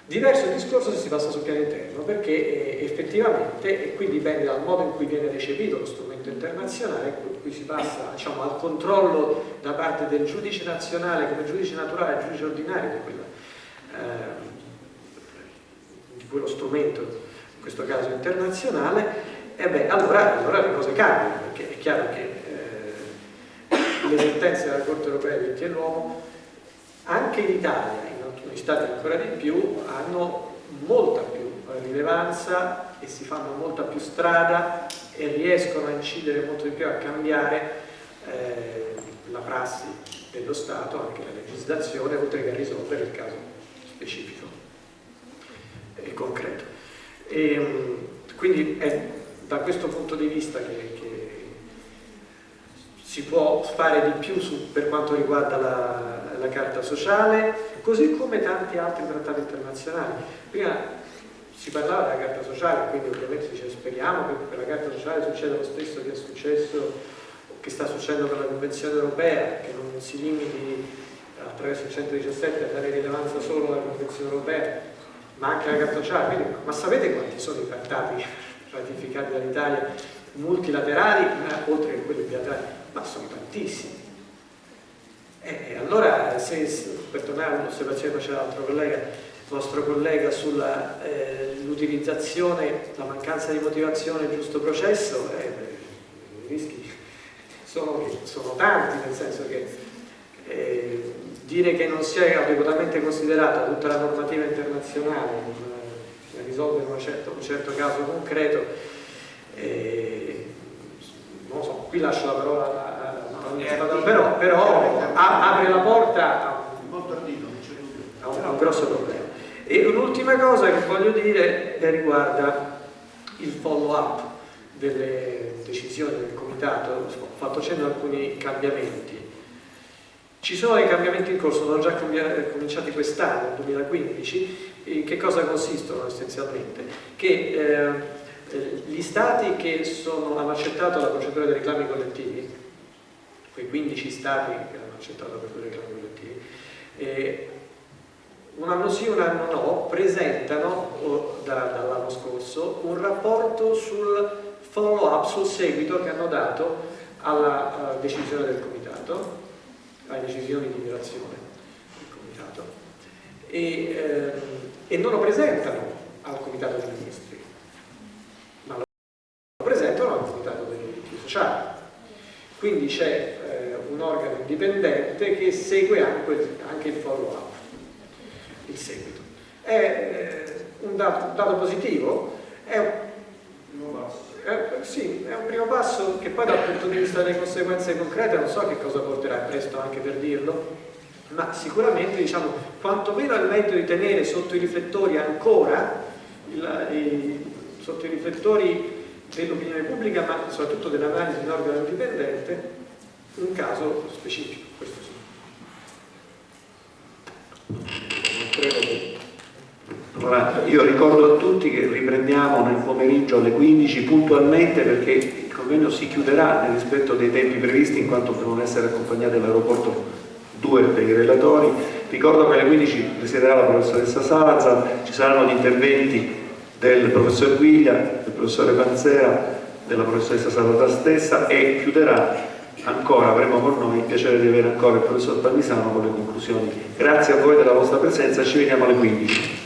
Diverso il discorso se si passa sul piano interno, perché effettivamente, e qui dipende dal modo in cui viene recepito lo strumento internazionale, qui si passa, diciamo, al controllo da parte del giudice nazionale come giudice naturale e giudice ordinario di quello strumento, in questo caso internazionale, e allora le cose cambiano, perché è chiaro che le sentenze della Corte europea dei diritti dell'uomo, anche in Italia, in alcuni citati ancora di più, hanno molta più rilevanza e si fanno molta più strada e riescono a incidere molto di più, a cambiare la prassi dello Stato, anche la legislazione, oltre che a risolvere il caso specifico e concreto. Quindi è da questo punto di vista che si può fare di più per quanto riguarda la Carta sociale, così come tanti altri trattati internazionali. Prima si parlava della Carta sociale, quindi ovviamente si dice speriamo che per la Carta sociale succeda lo stesso che è successo, che sta succedendo per la Convenzione europea, che non si limiti attraverso il 117 a dare rilevanza solo alla Convenzione europea, ma anche alla Carta sociale. Quindi, ma sapete quanti sono i trattati ratificati dall'Italia multilaterali, oltre che quelli bilaterali? Ma sono tantissimi. Allora, per tornare all'osservazione che faceva l'altro collega, il vostro collega sull'utilizzazione, la mancanza di motivazione e giusto processo, i rischi sono tanti, nel senso che dire che non sia adeguatamente considerata tutta la normativa internazionale per risolvere un certo caso concreto, non so, qui lascio la parola però apre la porta a un grosso problema. E un'ultima cosa che voglio dire riguarda il follow up delle decisioni del comitato. Ho fatto cenno a alcuni cambiamenti. Ci sono dei cambiamenti in corso, sono già cominciati quest'anno, nel 2015. In che cosa consistono essenzialmente? Che gli stati che hanno accettato la procedura dei reclami collettivi, quei 15 stati che hanno accettato la procedura dei reclami collettivi, un anno sì, un anno no, presentano dall'anno scorso un rapporto sul follow up, sul seguito che hanno dato alla decisione del comitato, alle decisioni di violazione del comitato, e non lo presentano al comitato dei ministri, ma lo presentano al comitato dei diritti sociali. Quindi c'è un organo indipendente che segue anche il follow up, il seguito. È un dato positivo, sì, è un primo passo che poi dal punto di vista delle conseguenze concrete non so che cosa porterà, è presto anche per dirlo, ma sicuramente, diciamo, quantomeno è il merito di tenere sotto i riflettori ancora, sotto i riflettori dell'opinione pubblica, ma soprattutto dell'analisi di un organo indipendente, un caso specifico, questo sì. Allora, io ricordo a tutti che riprendiamo nel pomeriggio alle 15 puntualmente, perché il convegno si chiuderà nel rispetto dei tempi previsti, in quanto devono essere accompagnati all'aeroporto 2 dei relatori. Ricordo che alle 15 presiederà la professoressa Salazar, ci saranno gli interventi del professor Guiglia, del professore Panzera, della professoressa Salazar stessa, e chiuderà ancora, avremo con noi il piacere di avere ancora il professor Palmisano con le conclusioni. Grazie a voi della vostra presenza, ci vediamo alle 15.